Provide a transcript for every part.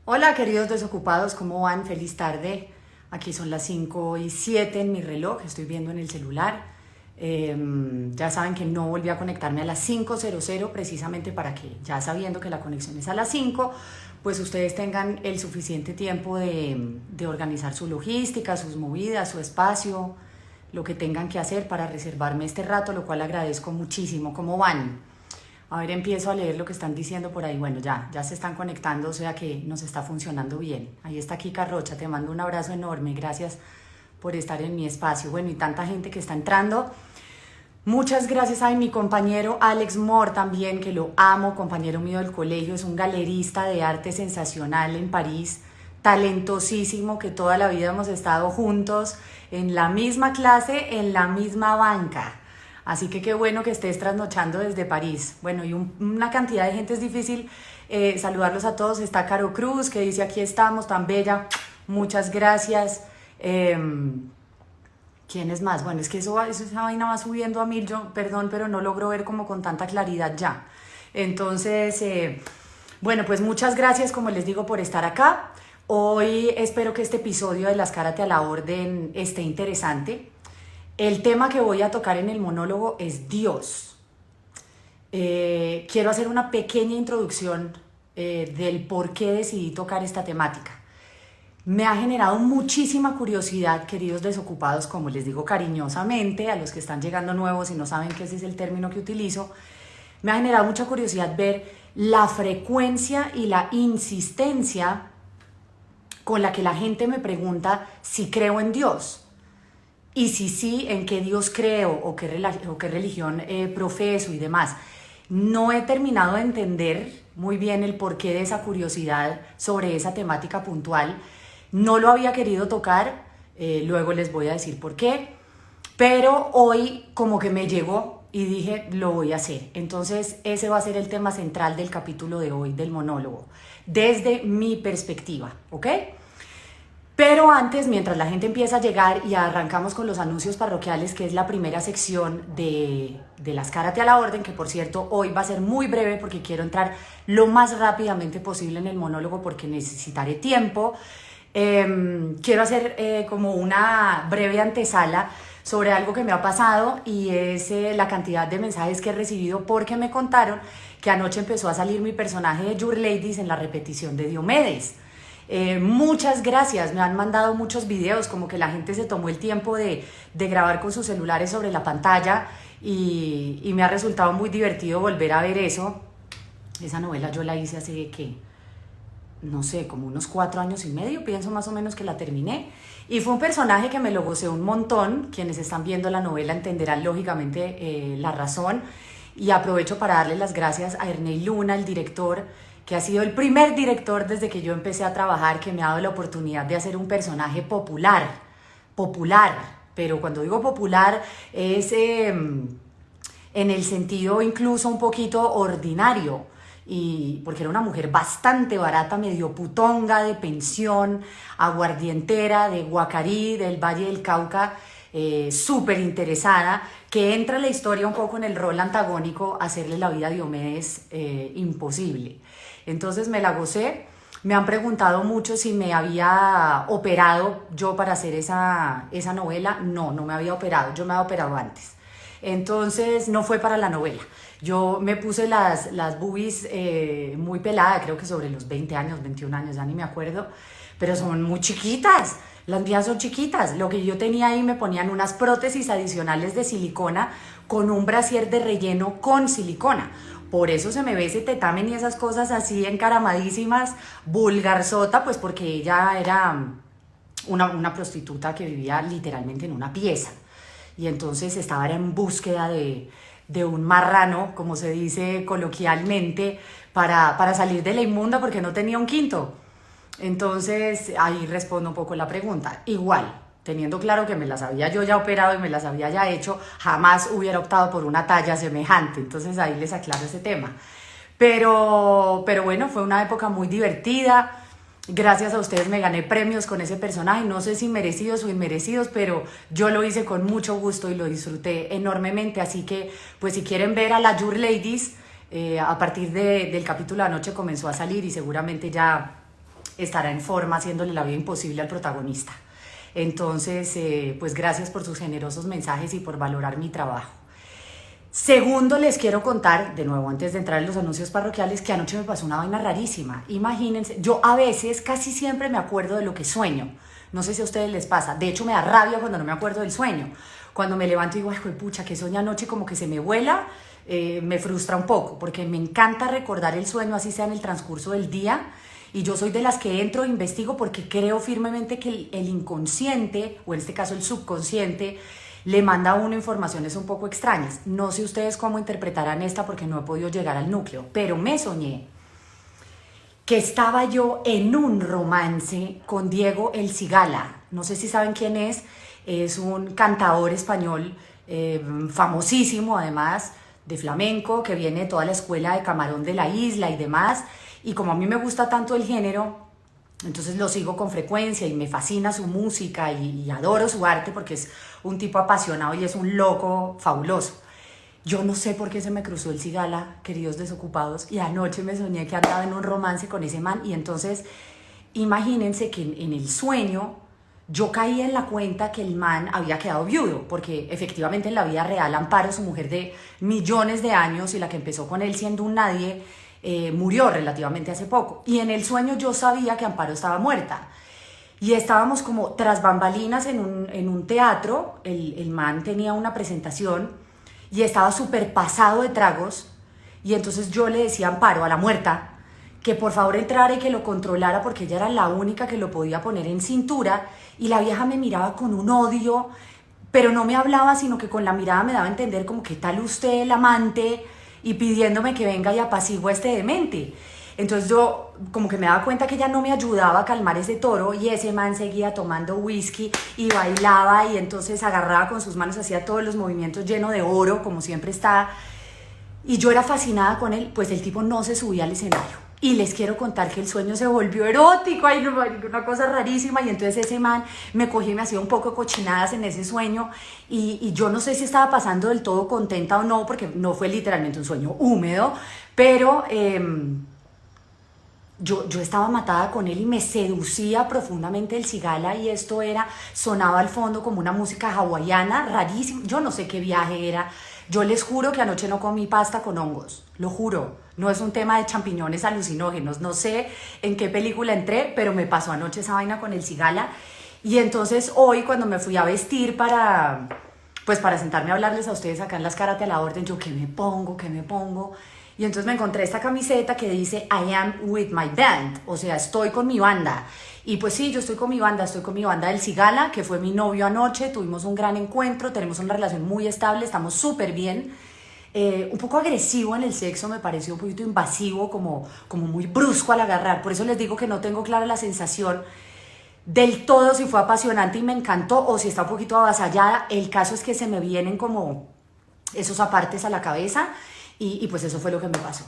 Hola queridos desocupados, ¿cómo van? Feliz tarde. Aquí son las 5:07 en mi reloj, estoy viendo en el celular. Ya saben que no volví a conectarme a las 5:00 precisamente para que, ya sabiendo que la conexión es a las 5, pues ustedes tengan el suficiente tiempo de organizar su logística, sus movidas, su espacio, lo que tengan que hacer para reservarme este rato, lo cual agradezco muchísimo. ¿Cómo van? A ver, empiezo a leer lo que están diciendo por ahí. Bueno, ya se están conectando, o sea que nos está funcionando bien. Ahí está Kika Rocha, te mando un abrazo enorme, gracias por estar en mi espacio. Bueno, y tanta gente que está entrando. Muchas gracias a mi compañero Alex Moore también, que lo amo, compañero mío del colegio, es un galerista de arte sensacional en París, talentosísimo, que toda la vida hemos estado juntos en la misma clase, en la misma banca. Así que qué bueno que estés trasnochando desde París. Bueno, y una cantidad de gente, es difícil saludarlos a todos. Está Caro Cruz, que dice aquí estamos, tan bella. Muchas gracias. ¿Quién es más? Bueno, es que esa vaina va subiendo a mil. Yo, perdón, pero no logro ver como con tanta claridad ya. Entonces, bueno, pues muchas gracias, como les digo, por estar acá. Hoy espero que este episodio de Las Karate a la Orden esté interesante. El tema que voy a tocar en el monólogo es Dios. Quiero hacer una pequeña introducción del por qué decidí tocar esta temática. Me ha generado muchísima curiosidad, queridos desocupados, como les digo cariñosamente, a los que están llegando nuevos y no saben que ese es el término que utilizo, me ha generado mucha curiosidad ver la frecuencia y la insistencia con la que la gente me pregunta si creo en Dios. Y si sí, en qué Dios creo o qué religión profeso y demás. No he terminado de entender muy bien el porqué de esa curiosidad sobre esa temática puntual. No lo había querido tocar, luego les voy a decir por qué. Pero hoy como que me llegó y dije, lo voy a hacer. Entonces ese va a ser el tema central del capítulo de hoy, del monólogo, desde mi perspectiva, ¿ok? Pero antes, mientras la gente empieza a llegar y arrancamos con los anuncios parroquiales, que es la primera sección de Las Karate a la Orden, que por cierto hoy va a ser muy breve porque quiero entrar lo más rápidamente posible en el monólogo porque necesitaré tiempo. Quiero hacer como una breve antesala sobre algo que me ha pasado y es la cantidad de mensajes que he recibido porque me contaron que anoche empezó a salir mi personaje de Your Ladies en la repetición de Diomedes. Muchas gracias, me han mandado muchos videos, como que la gente se tomó el tiempo de grabar con sus celulares sobre la pantalla y me ha resultado muy divertido volver a ver eso. Esa novela yo la hice hace, ¿qué? No sé, como unos 4 años y medio, pienso más o menos que la terminé. Y fue un personaje que me lo gocé un montón. Quienes están viendo la novela entenderán lógicamente la razón. Y aprovecho para darle las gracias a Ernei Luna, el director, que ha sido el primer director desde que yo empecé a trabajar, que me ha dado la oportunidad de hacer un personaje popular, pero cuando digo popular es en el sentido incluso un poquito ordinario, y porque era una mujer bastante barata, medio putonga, de pensión, aguardientera, de Guacarí, del Valle del Cauca, súper interesada, que entra en la historia un poco en el rol antagónico, hacerle la vida a Diomedes imposible. Entonces me la gocé. Me han preguntado mucho si me había operado yo para hacer esa novela. No me había operado, yo me había operado antes. Entonces no fue para la novela. Yo me puse las boobies muy peladas, creo que sobre los 20 años, 21 años, ya ni me acuerdo, pero son muy chiquitas. Las mías son chiquitas. Lo que yo tenía ahí, me ponían unas prótesis adicionales de silicona con un brasier de relleno con silicona. Por eso se me ve ese tetamen y esas cosas así encaramadísimas, vulgarzota, pues porque ella era una prostituta que vivía literalmente en una pieza. Y entonces estaba en búsqueda de un marrano, como se dice coloquialmente, para salir de la inmunda porque no tenía un quinto. Entonces ahí respondo un poco la pregunta. Igual, teniendo claro que me las había yo ya operado y me las había ya hecho, jamás hubiera optado por una talla semejante. Entonces ahí les aclaro ese tema. Pero bueno, fue una época muy divertida. Gracias a ustedes me gané premios con ese personaje, no sé si merecidos o inmerecidos, pero yo lo hice con mucho gusto y lo disfruté enormemente. Así que, pues si quieren ver a la Your Ladies, a partir del capítulo de anoche comenzó a salir y seguramente ya estará en forma haciéndole la vida imposible al protagonista. Entonces, pues gracias por sus generosos mensajes y por valorar mi trabajo. Segundo, les quiero contar, de nuevo, antes de entrar en los anuncios parroquiales, que anoche me pasó una vaina rarísima. Imagínense, yo a veces, casi siempre me acuerdo de lo que sueño. No sé si a ustedes les pasa. De hecho, me da rabia cuando no me acuerdo del sueño. Cuando me levanto y digo, ay, pucha, que soñé anoche, como que se me vuela, me frustra un poco, porque me encanta recordar el sueño, así sea en el transcurso del día. Y yo soy de las que entro e investigo porque creo firmemente que el inconsciente, o en este caso el subconsciente, le manda a uno informaciones un poco extrañas. No sé ustedes cómo interpretarán esta porque no he podido llegar al núcleo, pero me soñé que estaba yo en un romance con Diego El Cigala. No sé si saben quién es un cantador español famosísimo además, de flamenco, que viene de toda la escuela de Camarón de la Isla y demás. Y como a mí me gusta tanto el género, entonces lo sigo con frecuencia y me fascina su música y adoro su arte porque es un tipo apasionado y es un loco fabuloso. Yo no sé por qué se me cruzó el Cigala, queridos desocupados, y anoche me soñé que andaba en un romance con ese man. Y entonces imagínense que en el sueño yo caí en la cuenta que el man había quedado viudo, porque efectivamente en la vida real Amparo, su mujer de millones de años y la que empezó con él siendo un nadie, murió relativamente hace poco. Y en el sueño yo sabía que Amparo estaba muerta. Y estábamos como tras bambalinas en un teatro, el man tenía una presentación y estaba súper pasado de tragos. Y entonces yo le decía a Amparo, a la muerta, que por favor entrara y que lo controlara porque ella era la única que lo podía poner en cintura. Y la vieja me miraba con un odio, pero no me hablaba, sino que con la mirada me daba a entender como, ¿qué tal usted, el amante? Y pidiéndome que venga y apacigua a este demente. Entonces yo como que me daba cuenta que ella no me ayudaba a calmar ese toro, y ese man seguía tomando whisky y bailaba, y entonces agarraba con sus manos, hacía todos los movimientos lleno de oro, como siempre está. Y yo era fascinada con él, pues el tipo no se subía al escenario. Y les quiero contar que el sueño se volvió erótico, ay, no, una cosa rarísima. Y entonces ese man me cogí y me hacía un poco de cochinadas en ese sueño. Y yo no sé si estaba pasando del todo contenta o no, porque no fue literalmente un sueño húmedo, pero yo estaba matada con él y me seducía profundamente el Cigala. Y esto sonaba al fondo como una música hawaiana, rarísima. Yo no sé qué viaje era. Yo les juro que anoche no comí pasta con hongos, lo juro. No es un tema de champiñones alucinógenos, no sé en qué película entré, pero me pasó anoche esa vaina con el Cigala. Y entonces hoy, cuando me fui a vestir para sentarme a hablarles a ustedes acá en Las Karate a la Orden, yo, ¿qué me pongo? ¿Qué me pongo? Y entonces me encontré esta camiseta que dice I am with my band, o sea, estoy con mi banda. Y pues sí, yo estoy con mi banda del Cigala, que fue mi novio anoche, tuvimos un gran encuentro, tenemos una relación muy estable, estamos súper bien. Un poco agresivo en el sexo, me pareció un poquito invasivo, como muy brusco al agarrar. Por eso les digo que no tengo clara la sensación del todo si fue apasionante y me encantó o si está un poquito avasallada. El caso es que se me vienen como esos apartes a la cabeza y pues eso fue lo que me pasó.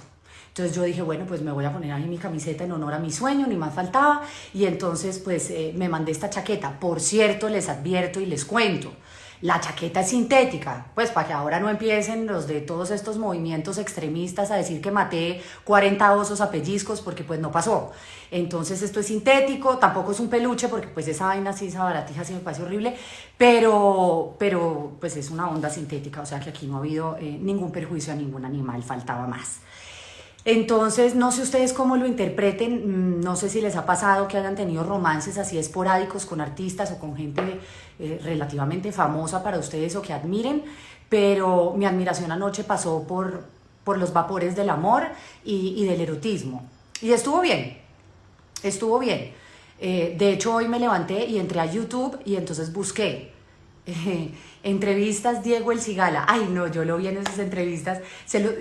Entonces yo dije, bueno, pues me voy a poner ahí mi camiseta en honor a mi sueño, ni más faltaba. Y entonces pues me mandé esta chaqueta. Por cierto, les advierto y les cuento, la chaqueta es sintética, pues para que ahora no empiecen los de todos estos movimientos extremistas a decir que maté 40 osos a pellizcos, porque pues no pasó. Entonces esto es sintético, tampoco es un peluche, porque pues esa vaina así, esa baratija sí me parece horrible, pero pues es una onda sintética, o sea que aquí no ha habido ningún perjuicio a ningún animal, faltaba más. Entonces, no sé ustedes cómo lo interpreten, no sé si les ha pasado que hayan tenido romances así esporádicos con artistas o con gente relativamente famosa para ustedes o que admiren, pero mi admiración anoche pasó por los vapores del amor y del erotismo. Y estuvo bien, estuvo bien. De hecho, hoy me levanté y entré a YouTube y entonces busqué entrevistas Diego El Cigala. Ay no, yo lo vi en esas entrevistas,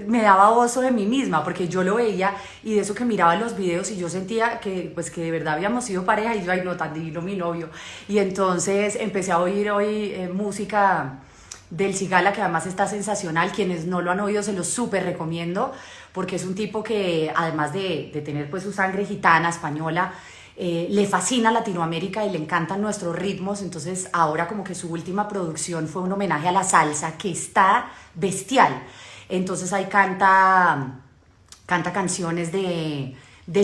me daba oso de mí misma porque yo lo veía y de eso que miraba los videos y yo sentía que pues que de verdad habíamos sido pareja y yo, ay no, tan divino mi novio. Y entonces empecé a oír hoy música del Cigala, que además está sensacional. Quienes no lo han oído se lo súper recomiendo porque es un tipo que además de tener pues su sangre gitana, española, le fascina Latinoamérica y le encantan nuestros ritmos. Entonces ahora como que su última producción fue un homenaje a la salsa que está bestial. Entonces ahí canta canciones de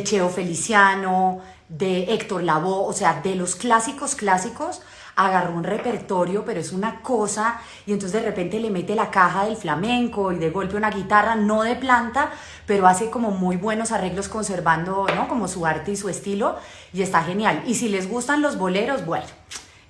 Cheo Feliciano, de Héctor Lavoe, o sea, de los clásicos clásicos, agarró un repertorio, pero es una cosa, y entonces de repente le mete la caja del flamenco y de golpe una guitarra, no de planta, pero hace como muy buenos arreglos conservando, ¿no? Como su arte y su estilo, y está genial. Y si les gustan los boleros, bueno,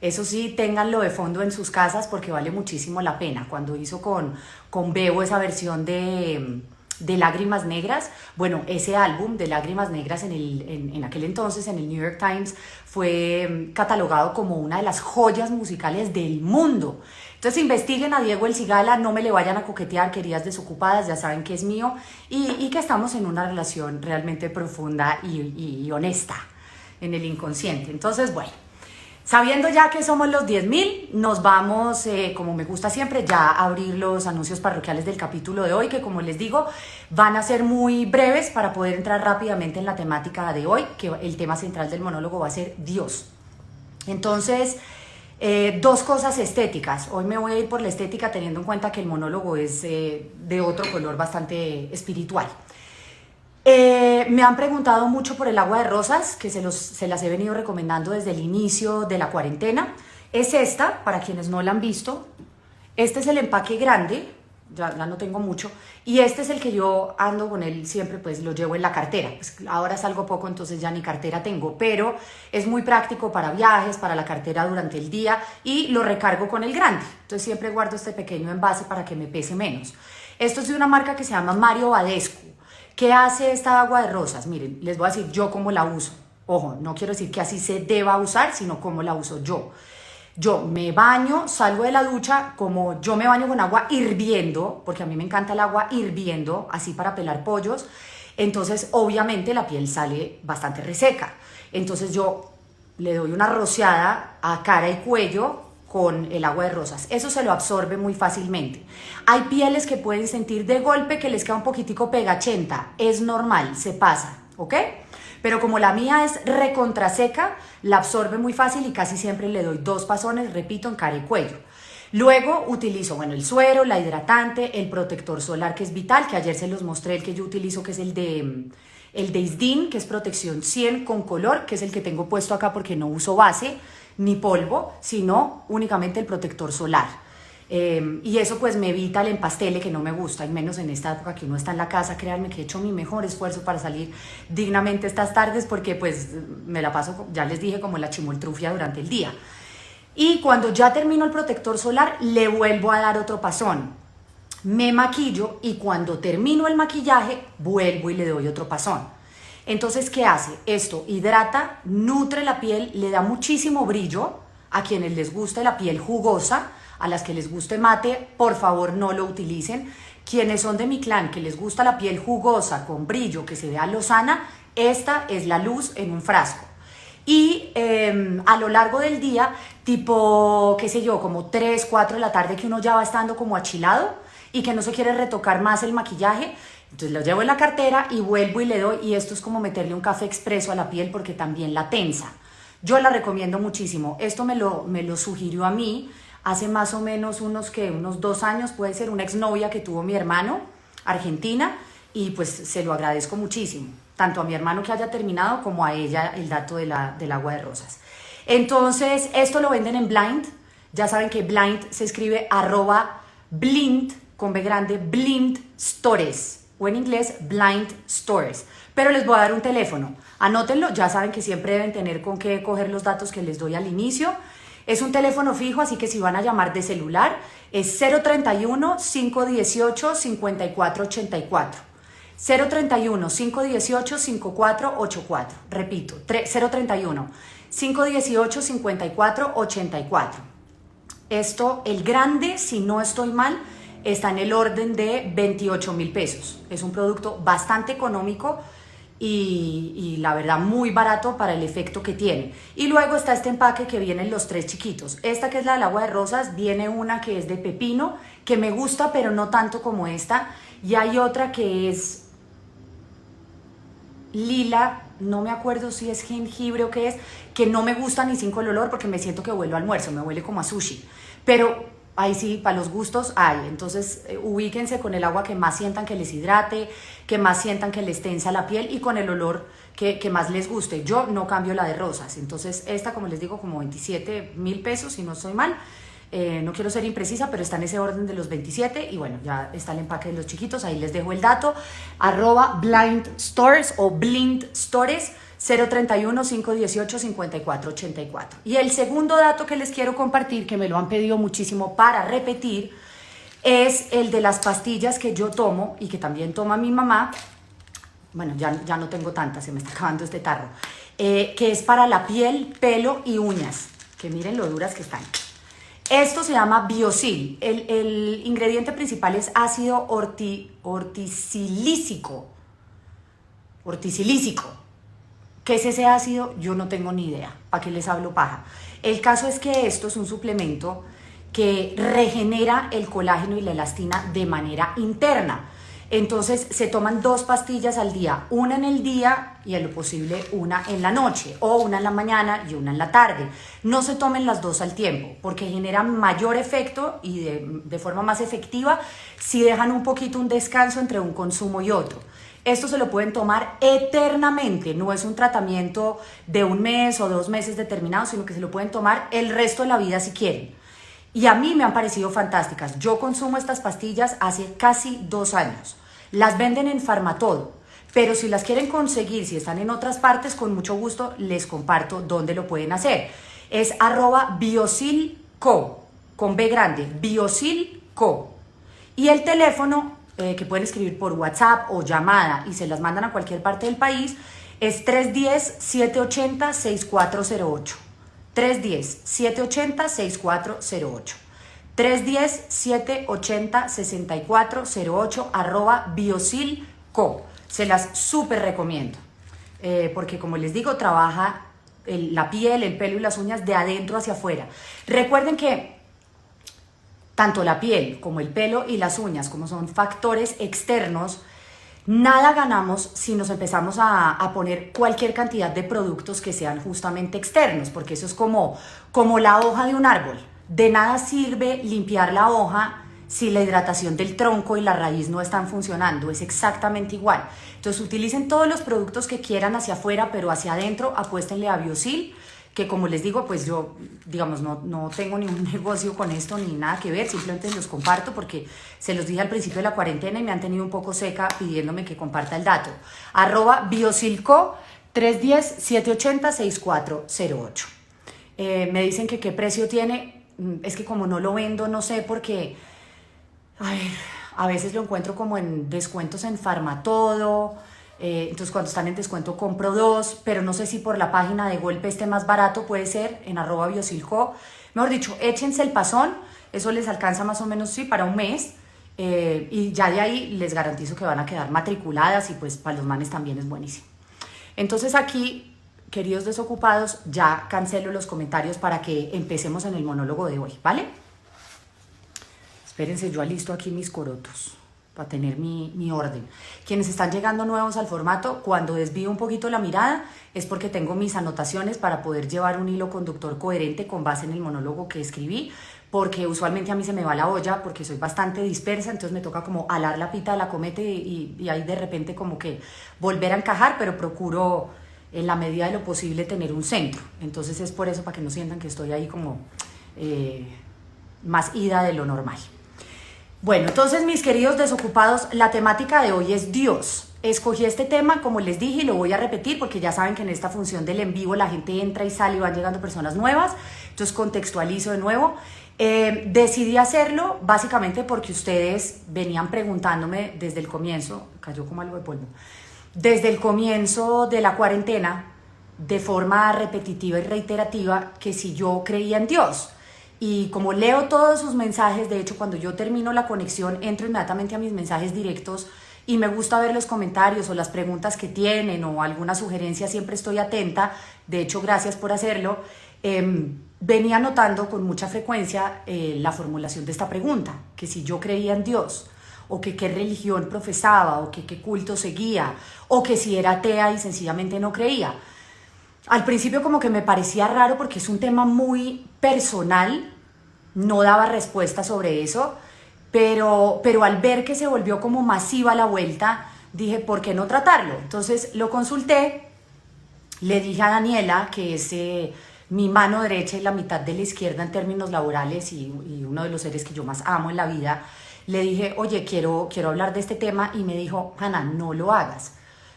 eso sí, ténganlo de fondo en sus casas porque vale muchísimo la pena. Cuando hizo con Bebo esa versión de Lágrimas Negras, bueno, ese álbum de Lágrimas Negras en aquel entonces en el New York Times fue catalogado como una de las joyas musicales del mundo. Entonces investiguen a Diego El Cigala, no me le vayan a coquetear, queridas desocupadas, ya saben que es mío y que estamos en una relación realmente profunda y honesta en el inconsciente. Entonces, bueno, sabiendo ya que somos los 10.000, nos vamos, como me gusta siempre, ya a abrir los anuncios parroquiales del capítulo de hoy, que como les digo, van a ser muy breves para poder entrar rápidamente en la temática de hoy, que el tema central del monólogo va a ser Dios. Entonces, dos cosas estéticas. Hoy me voy a ir por la estética teniendo en cuenta que el monólogo es de otro color bastante espiritual. Me han preguntado mucho por el agua de rosas, que se las he venido recomendando desde el inicio de la cuarentena. Es esta, para quienes no la han visto. Este es el empaque grande, ya no tengo mucho, y este es el que yo ando con él siempre, pues lo llevo en la cartera. Pues ahora salgo poco, entonces ya ni cartera tengo, pero es muy práctico para viajes, para la cartera durante el día, y lo recargo con el grande. Entonces siempre guardo este pequeño envase para que me pese menos. Esto es de una marca que se llama Mario Badescu. ¿Qué hace esta agua de rosas? Miren, les voy a decir yo cómo la uso. Ojo, no quiero decir que así se deba usar, sino cómo la uso yo. Yo me baño, salgo de la ducha, como yo me baño con agua hirviendo, porque a mí me encanta el agua hirviendo, así para pelar pollos, entonces obviamente la piel sale bastante reseca. Entonces yo le doy una rociada a cara y cuello con el agua de rosas. Eso se lo absorbe muy fácilmente. Hay pieles que pueden sentir de golpe que les queda un poquitico pegachenta. Es normal, se pasa, ¿ok? Pero como la mía es recontra seca, la absorbe muy fácil y casi siempre le doy 2 pasones, repito, en cara y cuello. Luego utilizo, bueno, el suero, la hidratante, el protector solar que es vital, que ayer se los mostré, el que yo utilizo, que es el de Isdin, que es protección 100 con color, que es el que tengo puesto acá porque no uso base ni polvo, sino únicamente el protector solar. Y eso pues me evita el empastele, que no me gusta, y menos en esta época que uno está en la casa. Créanme que he hecho mi mejor esfuerzo para salir dignamente estas tardes porque pues me la paso, ya les dije, como la chimoltrufia durante el día. Y cuando ya termino el protector solar, le vuelvo a dar otro pasón. Me maquillo y cuando termino el maquillaje, vuelvo y le doy otro pasón. Entonces, ¿qué hace? Esto hidrata, nutre la piel, le da muchísimo brillo. A quienes les guste la piel jugosa, a las que les guste mate, por favor no lo utilicen. Quienes son de mi clan, que les gusta la piel jugosa, con brillo, que se vea lozana, esta es la luz en un frasco. Y a lo largo del día, tipo, qué sé yo, como 3, 4 de la tarde, que uno ya va estando como achilado y que no se quiere retocar más el maquillaje, entonces lo llevo en la cartera y vuelvo y le doy, y esto es como meterle un café expreso a la piel porque también la tensa. Yo la recomiendo muchísimo. Esto me lo sugirió a mí hace más o menos unos 2 años, puede ser, una exnovia que tuvo mi hermano, argentina, y pues se lo agradezco muchísimo, tanto a mi hermano que haya terminado como a ella el dato del agua de rosas. Entonces, esto lo venden en Blind. Ya saben que Blind se escribe @blind, con B grande, Blind Stores, o en inglés Blind Stores. Pero les voy a dar un teléfono, anótenlo, ya saben que siempre deben tener con qué coger los datos que les doy al inicio. Es un teléfono fijo, así que si van a llamar de celular, es 031-518-5484. 031-518-5484. Repito, 031-518-5484. Esto, el grande, si no estoy mal, está en el orden de 28.000 pesos. Es un producto bastante económico y la verdad muy barato para el efecto que tiene. Y luego está este empaque que vienen los 3 chiquitos. Esta, que es la del agua de rosas, viene una que es de pepino, que me gusta pero no tanto como esta, y hay otra que es lila, no me acuerdo si es jengibre o qué es, que no me gusta ni sin el olor porque me siento que huelo a almuerzo, me huele como a sushi, pero ahí sí, para los gustos hay. Entonces ubíquense con el agua que más sientan que les hidrate, que más sientan que les tensa la piel, y con el olor que más les guste. Yo no cambio la de rosas, entonces esta, como les digo, como 27.000 pesos, si no estoy mal. No quiero ser imprecisa, pero está en ese orden de los 27 y bueno, ya está el empaque de los chiquitos, ahí les dejo el dato, @blind stores o blind stores 031-518-5484. Y el segundo dato que les quiero compartir, que me lo han pedido muchísimo para repetir, es el de las pastillas que yo tomo y que también toma mi mamá. Bueno, ya no tengo tantas, se me está acabando este tarro, que es para la piel, pelo y uñas, que miren lo duras que están. Esto se llama Biosil. El ingrediente principal es ácido ortisilícico. ¿Qué es ese ácido? Yo no tengo ni idea. ¿Para qué les hablo paja? El caso es que esto es un suplemento que regenera el colágeno y la elastina de manera interna. Entonces se toman 2 pastillas al día, una en el día y en lo posible una en la noche, o una en la mañana y una en la tarde. No se tomen las 2 al tiempo porque generan mayor efecto y de forma más efectiva si dejan un poquito un descanso entre un consumo y otro. Esto se lo pueden tomar eternamente, no es un tratamiento de 1 mes o 2 meses determinados, sino que se lo pueden tomar el resto de la vida si quieren. Y a mí me han parecido fantásticas. Yo consumo estas pastillas hace casi 2 años. Las venden en Farmatodo, pero si las quieren conseguir, si están en otras partes, con mucho gusto les comparto dónde lo pueden hacer. Es @biosilco, con B grande, Biosilco. Y el teléfono, que pueden escribir por WhatsApp o llamada y se las mandan a cualquier parte del país, es 310-780-6408. 310-780-6408. 310-780-6408 @biosilco. Se las súper recomiendo. Porque como les digo, trabaja la piel, el pelo y las uñas de adentro hacia afuera. Recuerden que tanto la piel como el pelo y las uñas, como son factores externos, nada ganamos si nos empezamos a poner cualquier cantidad de productos que sean justamente externos, porque eso es como la hoja de un árbol. De nada sirve limpiar la hoja si la hidratación del tronco y la raíz no están funcionando, es exactamente igual. Entonces utilicen todos los productos que quieran hacia afuera, pero hacia adentro apuéstenle a Biosil, que como les digo, pues yo, digamos, no tengo ningún negocio con esto ni nada que ver, simplemente los comparto porque se los dije al principio de la cuarentena y me han tenido un poco seca pidiéndome que comparta el dato. @biosilco 310-780-6408. Me dicen que qué precio tiene. Es que como no lo vendo, no sé, porque a veces lo encuentro como en descuentos en Farmatodo. Entonces cuando están en descuento compro 2, pero no sé si por la página de golpe esté más barato, puede ser en @biosilco. Mejor dicho, échense el pasón, eso les alcanza más o menos, sí, para 1 mes. Y ya de ahí les garantizo que van a quedar matriculadas y pues para los manes también es buenísimo. Entonces aquí, queridos desocupados, ya cancelo los comentarios para que empecemos en el monólogo de hoy, ¿vale? Espérense, yo alisto aquí mis corotos para tener mi orden. Quienes están llegando nuevos al formato, cuando desvío un poquito la mirada es porque tengo mis anotaciones para poder llevar un hilo conductor coherente con base en el monólogo que escribí, porque usualmente a mí se me va la olla porque soy bastante dispersa, entonces me toca como alar la pita de la cometa y ahí de repente como que volver a encajar, pero procuro en la medida de lo posible tener un centro. Entonces es por eso, para que no sientan que estoy ahí como más ida de lo normal. Bueno, entonces mis queridos desocupados, la temática de hoy es Dios. Escogí este tema, como les dije, y lo voy a repetir porque ya saben que en esta función del en vivo la gente entra y sale y van llegando personas nuevas, entonces contextualizo de nuevo. Decidí hacerlo básicamente porque ustedes venían preguntándome desde el comienzo, cayó como algo de polvo, desde el comienzo de la cuarentena, de forma repetitiva y reiterativa, que si yo creía en Dios. Y como leo todos sus mensajes, de hecho cuando yo termino la conexión entro inmediatamente a mis mensajes directos y me gusta ver los comentarios o las preguntas que tienen o alguna sugerencia, siempre estoy atenta. De hecho, gracias por hacerlo. Venía notando con mucha frecuencia la formulación de esta pregunta, que si yo creía en Dios, o que qué religión profesaba, o que qué culto seguía, o que si era atea y sencillamente no creía. Al principio como que me parecía raro porque es un tema muy personal, no daba respuesta sobre eso, pero al ver que se volvió como masiva la vuelta, dije, ¿por qué no tratarlo? Entonces lo consulté Le dije a Daniela, que es mi mano derecha y la mitad de la izquierda en términos laborales y uno de los seres que yo más amo en la vida, le dije, oye, quiero hablar de este tema, y me dijo, Hanna, no lo hagas.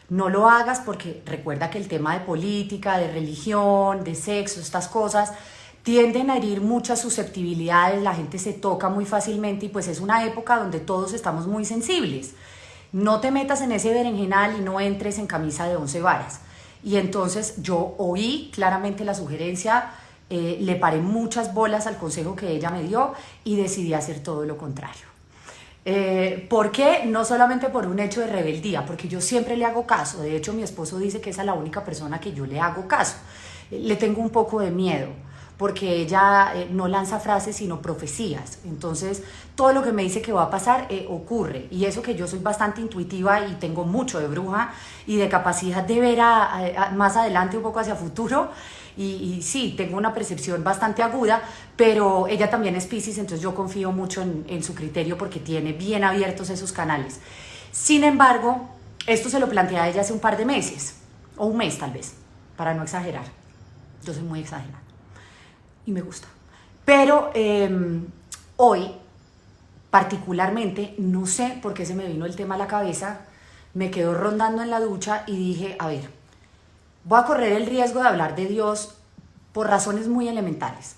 No lo hagas porque recuerda que el tema de política, de religión, de sexo, estas cosas tienden a herir muchas susceptibilidades, la gente se toca muy fácilmente y pues es una época donde todos estamos muy sensibles. No te metas en ese berenjenal y no entres en camisa de 11 varas. Y entonces yo oí claramente la sugerencia, le paré muchas bolas al consejo que ella me dio y decidí hacer todo lo contrario. ¿Por qué? No solamente por un hecho de rebeldía, porque yo siempre le hago caso. De hecho, mi esposo dice que esa es la única persona que yo le hago caso. Le tengo un poco de miedo, porque ella no lanza frases sino profecías. Entonces, todo lo que me dice que va a pasar ocurre. Y eso que yo soy bastante intuitiva y tengo mucho de bruja y de capacidad de ver más adelante, un poco hacia futuro. Y sí, tengo una percepción bastante aguda, pero ella también es Piscis, entonces yo confío mucho en su criterio porque tiene bien abiertos esos canales. Sin embargo, esto se lo planteé a ella hace un par de meses, o un mes tal vez, para no exagerar. Yo soy muy exagerada y me gusta. Pero hoy, particularmente, no sé por qué se me vino el tema a la cabeza, me quedó rondando en la ducha y dije, a ver, voy a correr el riesgo de hablar de Dios por razones muy elementales.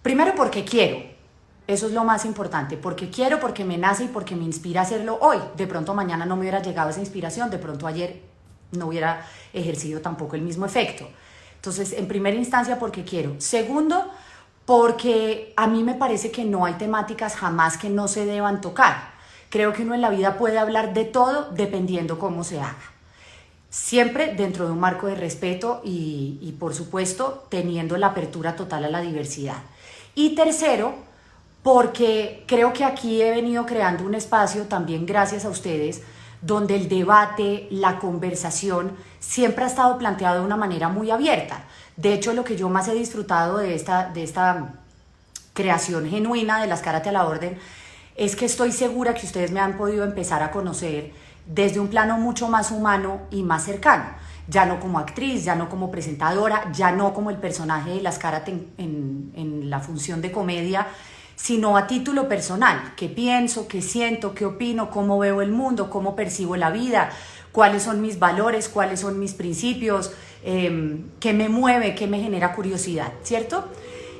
Primero porque quiero, eso es lo más importante, porque quiero, porque me nace y porque me inspira a hacerlo hoy. De pronto mañana no me hubiera llegado esa inspiración, de pronto ayer no hubiera ejercido tampoco el mismo efecto. Entonces, en primera instancia, porque quiero. Segundo, porque a mí me parece que no hay temáticas jamás que no se deban tocar. Creo que uno en la vida puede hablar de todo dependiendo cómo se haga. Siempre dentro de un marco de respeto y por supuesto teniendo la apertura total a la diversidad. Y tercero, porque creo que aquí he venido creando un espacio también gracias a ustedes donde el debate, la conversación siempre ha estado planteado de una manera muy abierta. De hecho, lo que yo más he disfrutado de esta creación genuina de Las Karate a la Orden es que estoy segura que ustedes me han podido empezar a conocer desde un plano mucho más humano y más cercano, ya no como actriz, ya no como presentadora, ya no como el personaje de Las Karate en la función de comedia, sino a título personal, qué pienso, qué siento, qué opino, cómo veo el mundo, cómo percibo la vida, cuáles son mis valores, cuáles son mis principios, qué me mueve, qué me genera curiosidad, ¿cierto?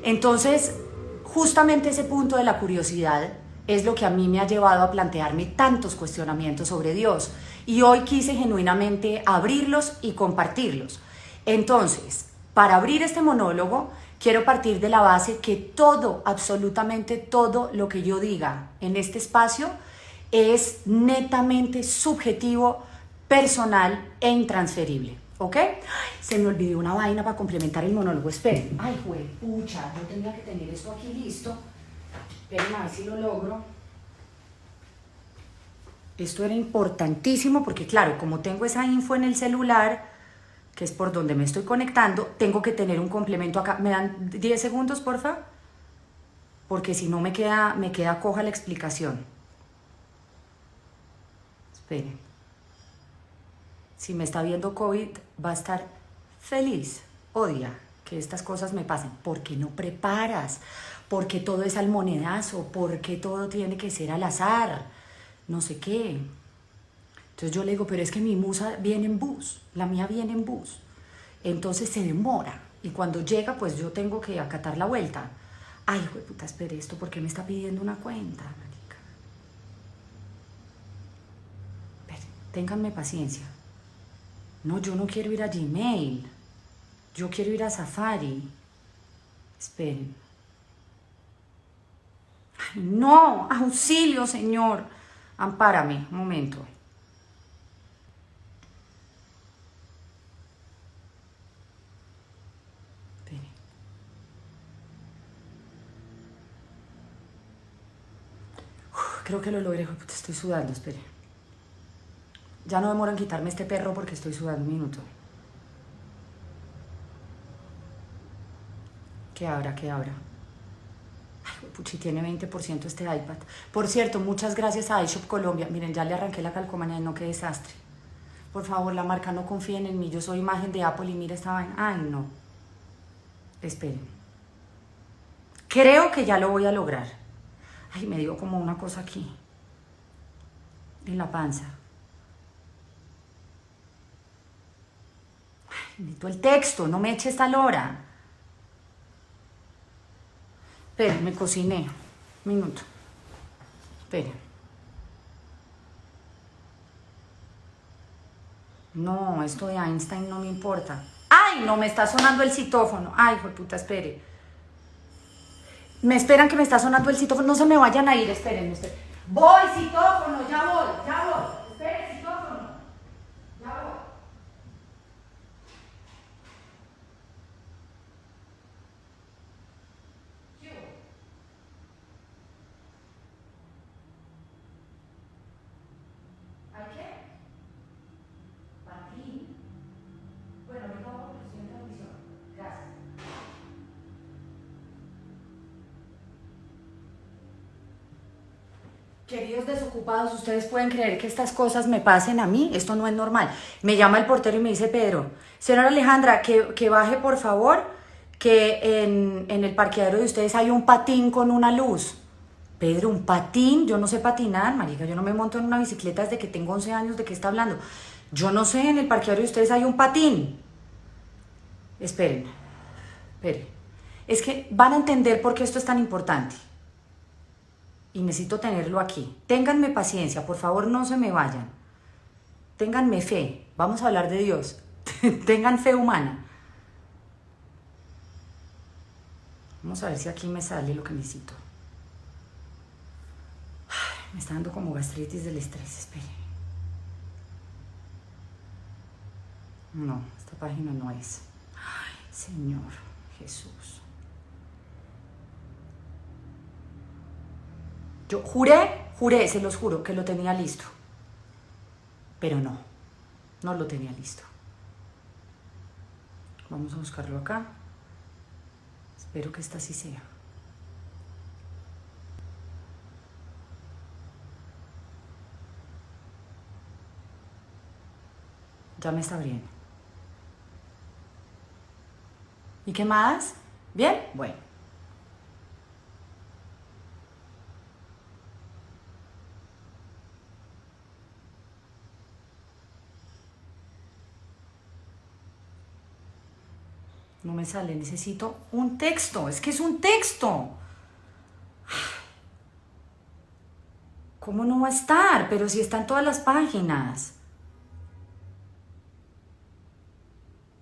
Entonces, justamente ese punto de la curiosidad es lo que a mí me ha llevado a plantearme tantos cuestionamientos sobre Dios y hoy quise genuinamente abrirlos y compartirlos. Entonces, para abrir este monólogo, quiero partir de la base que todo, absolutamente todo lo que yo diga en este espacio es netamente subjetivo, personal e intransferible, ¿ok? Ay, se me olvidó una vaina para complementar el monólogo, esperen. Ay, pucha, yo tenía que tener esto aquí listo. Esperen a ver si lo logro. Esto era importantísimo porque, claro, como tengo esa info en el celular, que es por donde me estoy conectando, tengo que tener un complemento acá. ¿Me dan 10 segundos, porfa? Porque si no me queda coja la explicación. Esperen. Si me está viendo COVID, va a estar feliz. Odia que estas cosas me pasen. ¿Por qué no preparas? ¿Por qué todo es al monedazo? ¿Por qué todo tiene que ser al azar? No sé qué. Entonces yo le digo, pero es que mi musa viene en bus, la mía viene en bus. Entonces se demora. Y cuando llega, pues yo tengo que acatar la vuelta. Ay, puta, espere esto, ¿por qué me está pidiendo una cuenta, marica? Ténganme paciencia. No, yo no quiero ir a Gmail. Yo quiero ir a Safari. Esperen. Ay, no, auxilio, Señor. Ampárame, un momento. Esperen. Creo que lo logré. Estoy sudando, esperen. Ya no demoro en quitarme este perro porque estoy sudando un minuto. ¿Qué abra? Ay, puchi, tiene 20% este iPad. Por cierto, muchas gracias a iShop Colombia. Miren, ya le arranqué la calcomanía y no, qué desastre. Por favor, la marca, no confíen en mí. Yo soy imagen de Apple y mira esta vaina. Ay, no. Esperen. Creo que ya lo voy a lograr. Ay, me dio como una cosa aquí. En la panza. Ay, necesito el texto. No me eche esta lora. Esperen, me cociné. Un minuto. Esperen. No, esto de Einstein no me importa. ¡Ay! No, me está sonando el citófono. ¡Ay, hijo de puta, espere! Me esperan que me está sonando el citófono. No se me vayan a ir, esperen, esperen. ¡Voy, citófono! ¡Ya voy! ¡Ya voy! ¡Espere, citófono! ¡Ya voy! ¿Qué hubo? ¿Hay qué? Patín. Bueno, ahorita vamos a presionar la transmisión. Gracias. Queridos desocupados, ustedes pueden creer que estas cosas me pasen a mí. Esto no es normal. Me llama el portero y me dice: Pedro, señora Alejandra, que baje por favor, que en el parqueadero de ustedes hay un patín con una luz. Pedro, ¿un patín? Yo no sé patinar, marica. Yo no me monto en una bicicleta desde que tengo 11 años. ¿De qué está hablando? Yo no sé, en el parqueadero de ustedes hay un patín. Esperen. Esperen. Es que van a entender por qué esto es tan importante. Y necesito tenerlo aquí. Ténganme paciencia, por favor, no se me vayan. Ténganme fe. Vamos a hablar de Dios. Tengan fe humana. Vamos a ver si aquí me sale lo que necesito. Ay, me está dando como gastritis del estrés. Esperen. No, esta página no es. Ay, Señor Jesús. Yo juré, se los juro, que lo tenía listo. Pero no lo tenía listo. Vamos a buscarlo acá. Espero que esta sí sea. Ya me está abriendo. ¿Y qué más? ¿Bien? Bueno. No me sale, necesito un texto. Es que es un texto. ¿Cómo no va a estar? Pero si está en todas las páginas.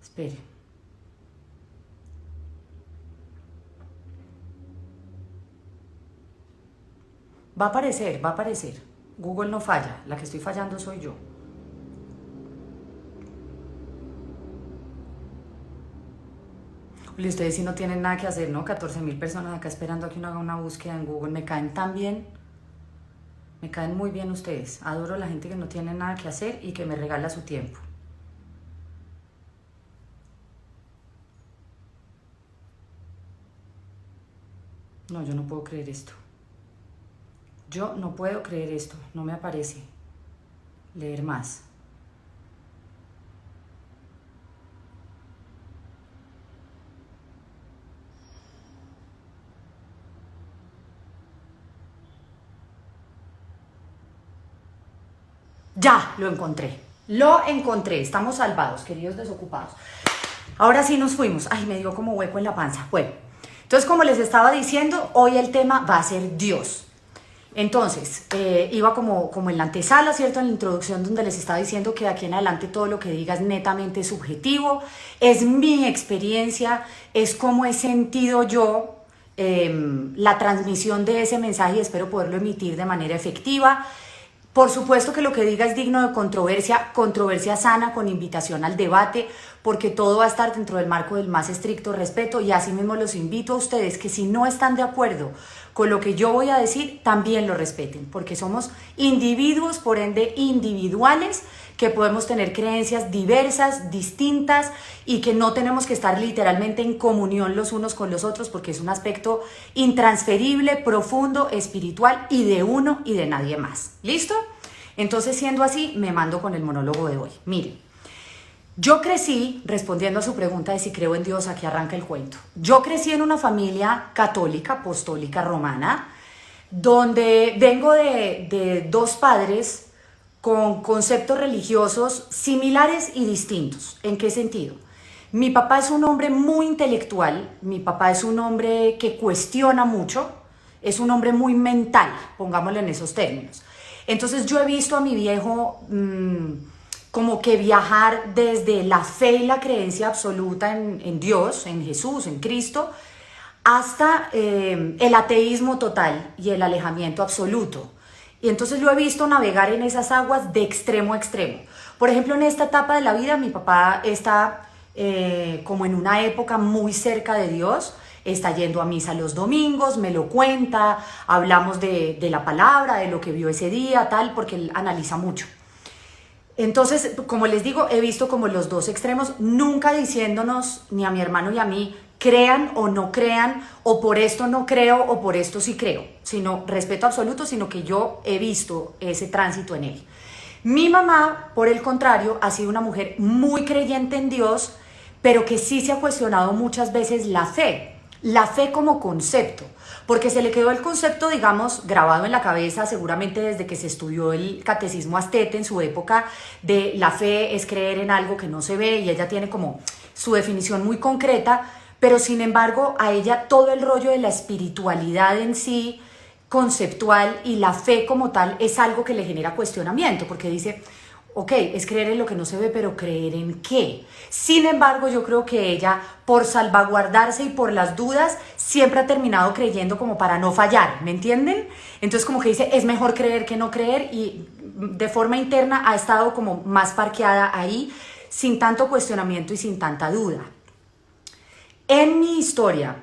Espere. Va a aparecer, va a aparecer. Google no falla. La que estoy fallando soy yo. Y ustedes sí no tienen nada que hacer, ¿no? 14.000 personas acá esperando a que uno haga una búsqueda en Google. Me caen tan bien. Me caen muy bien ustedes. Adoro a la gente que no tiene nada que hacer y que me regala su tiempo. No, yo no puedo creer esto. Yo no puedo creer esto. No me aparece. Leer más. Ya, lo encontré. Lo encontré. Estamos salvados, queridos desocupados. Ahora sí nos fuimos. Ay, me dio como hueco en la panza. Bueno, entonces como les estaba diciendo, hoy el tema va a ser Dios. Entonces, iba como en la antesala, ¿cierto? En la introducción donde les estaba diciendo que de aquí en adelante todo lo que diga es netamente subjetivo. Es mi experiencia, es como he sentido yo la transmisión de ese mensaje y espero poderlo emitir de manera efectiva. Por supuesto que lo que diga es digno de controversia, controversia sana con invitación al debate, porque todo va a estar dentro del marco del más estricto respeto y así mismo los invito a ustedes que si no están de acuerdo con lo que yo voy a decir, también lo respeten, porque somos individuos, por ende individuales, que podemos tener creencias diversas, distintas y que no tenemos que estar literalmente en comunión los unos con los otros porque es un aspecto intransferible, profundo, espiritual y de uno y de nadie más. ¿Listo? Entonces, siendo así, me mando con el monólogo de hoy. Miren, yo crecí, respondiendo a su pregunta de si creo en Dios, aquí arranca el cuento. Yo crecí en una familia católica, apostólica, romana, donde vengo de dos padres con conceptos religiosos similares y distintos. ¿En qué sentido? Mi papá es un hombre muy intelectual, mi papá es un hombre que cuestiona mucho, es un hombre muy mental, pongámoslo en esos términos. Entonces yo he visto a mi viejo como que viajar desde la fe y la creencia absoluta en Dios, en Jesús, en Cristo, hasta el ateísmo total y el alejamiento absoluto. Y entonces lo he visto navegar en esas aguas de extremo a extremo. Por ejemplo, en esta etapa de la vida, mi papá está como en una época muy cerca de Dios, está yendo a misa los domingos, me lo cuenta, hablamos de la palabra, de lo que vio ese día, tal, porque él analiza mucho. Entonces, como les digo, he visto como los dos extremos, nunca diciéndonos, ni a mi hermano ni a mí, crean o no crean, o por esto no creo, o por esto sí creo, sino respeto absoluto, sino que yo he visto ese tránsito en él. Mi mamá, por el contrario, ha sido una mujer muy creyente en Dios, pero que sí se ha cuestionado muchas veces la fe como concepto, porque se le quedó el concepto, digamos, grabado en la cabeza, seguramente desde que se estudió el catecismo astete en su época, de la fe es creer en algo que no se ve, y ella tiene como su definición muy concreta, pero sin embargo a ella todo el rollo de la espiritualidad en sí, conceptual, y la fe como tal es algo que le genera cuestionamiento, porque dice, ok, es creer en lo que no se ve, pero ¿creer en qué? Sin embargo, yo creo que ella, por salvaguardarse y por las dudas, siempre ha terminado creyendo como para no fallar, ¿me entienden? Entonces como que dice, es mejor creer que no creer, y de forma interna ha estado como más parqueada ahí, sin tanto cuestionamiento y sin tanta duda. En mi historia,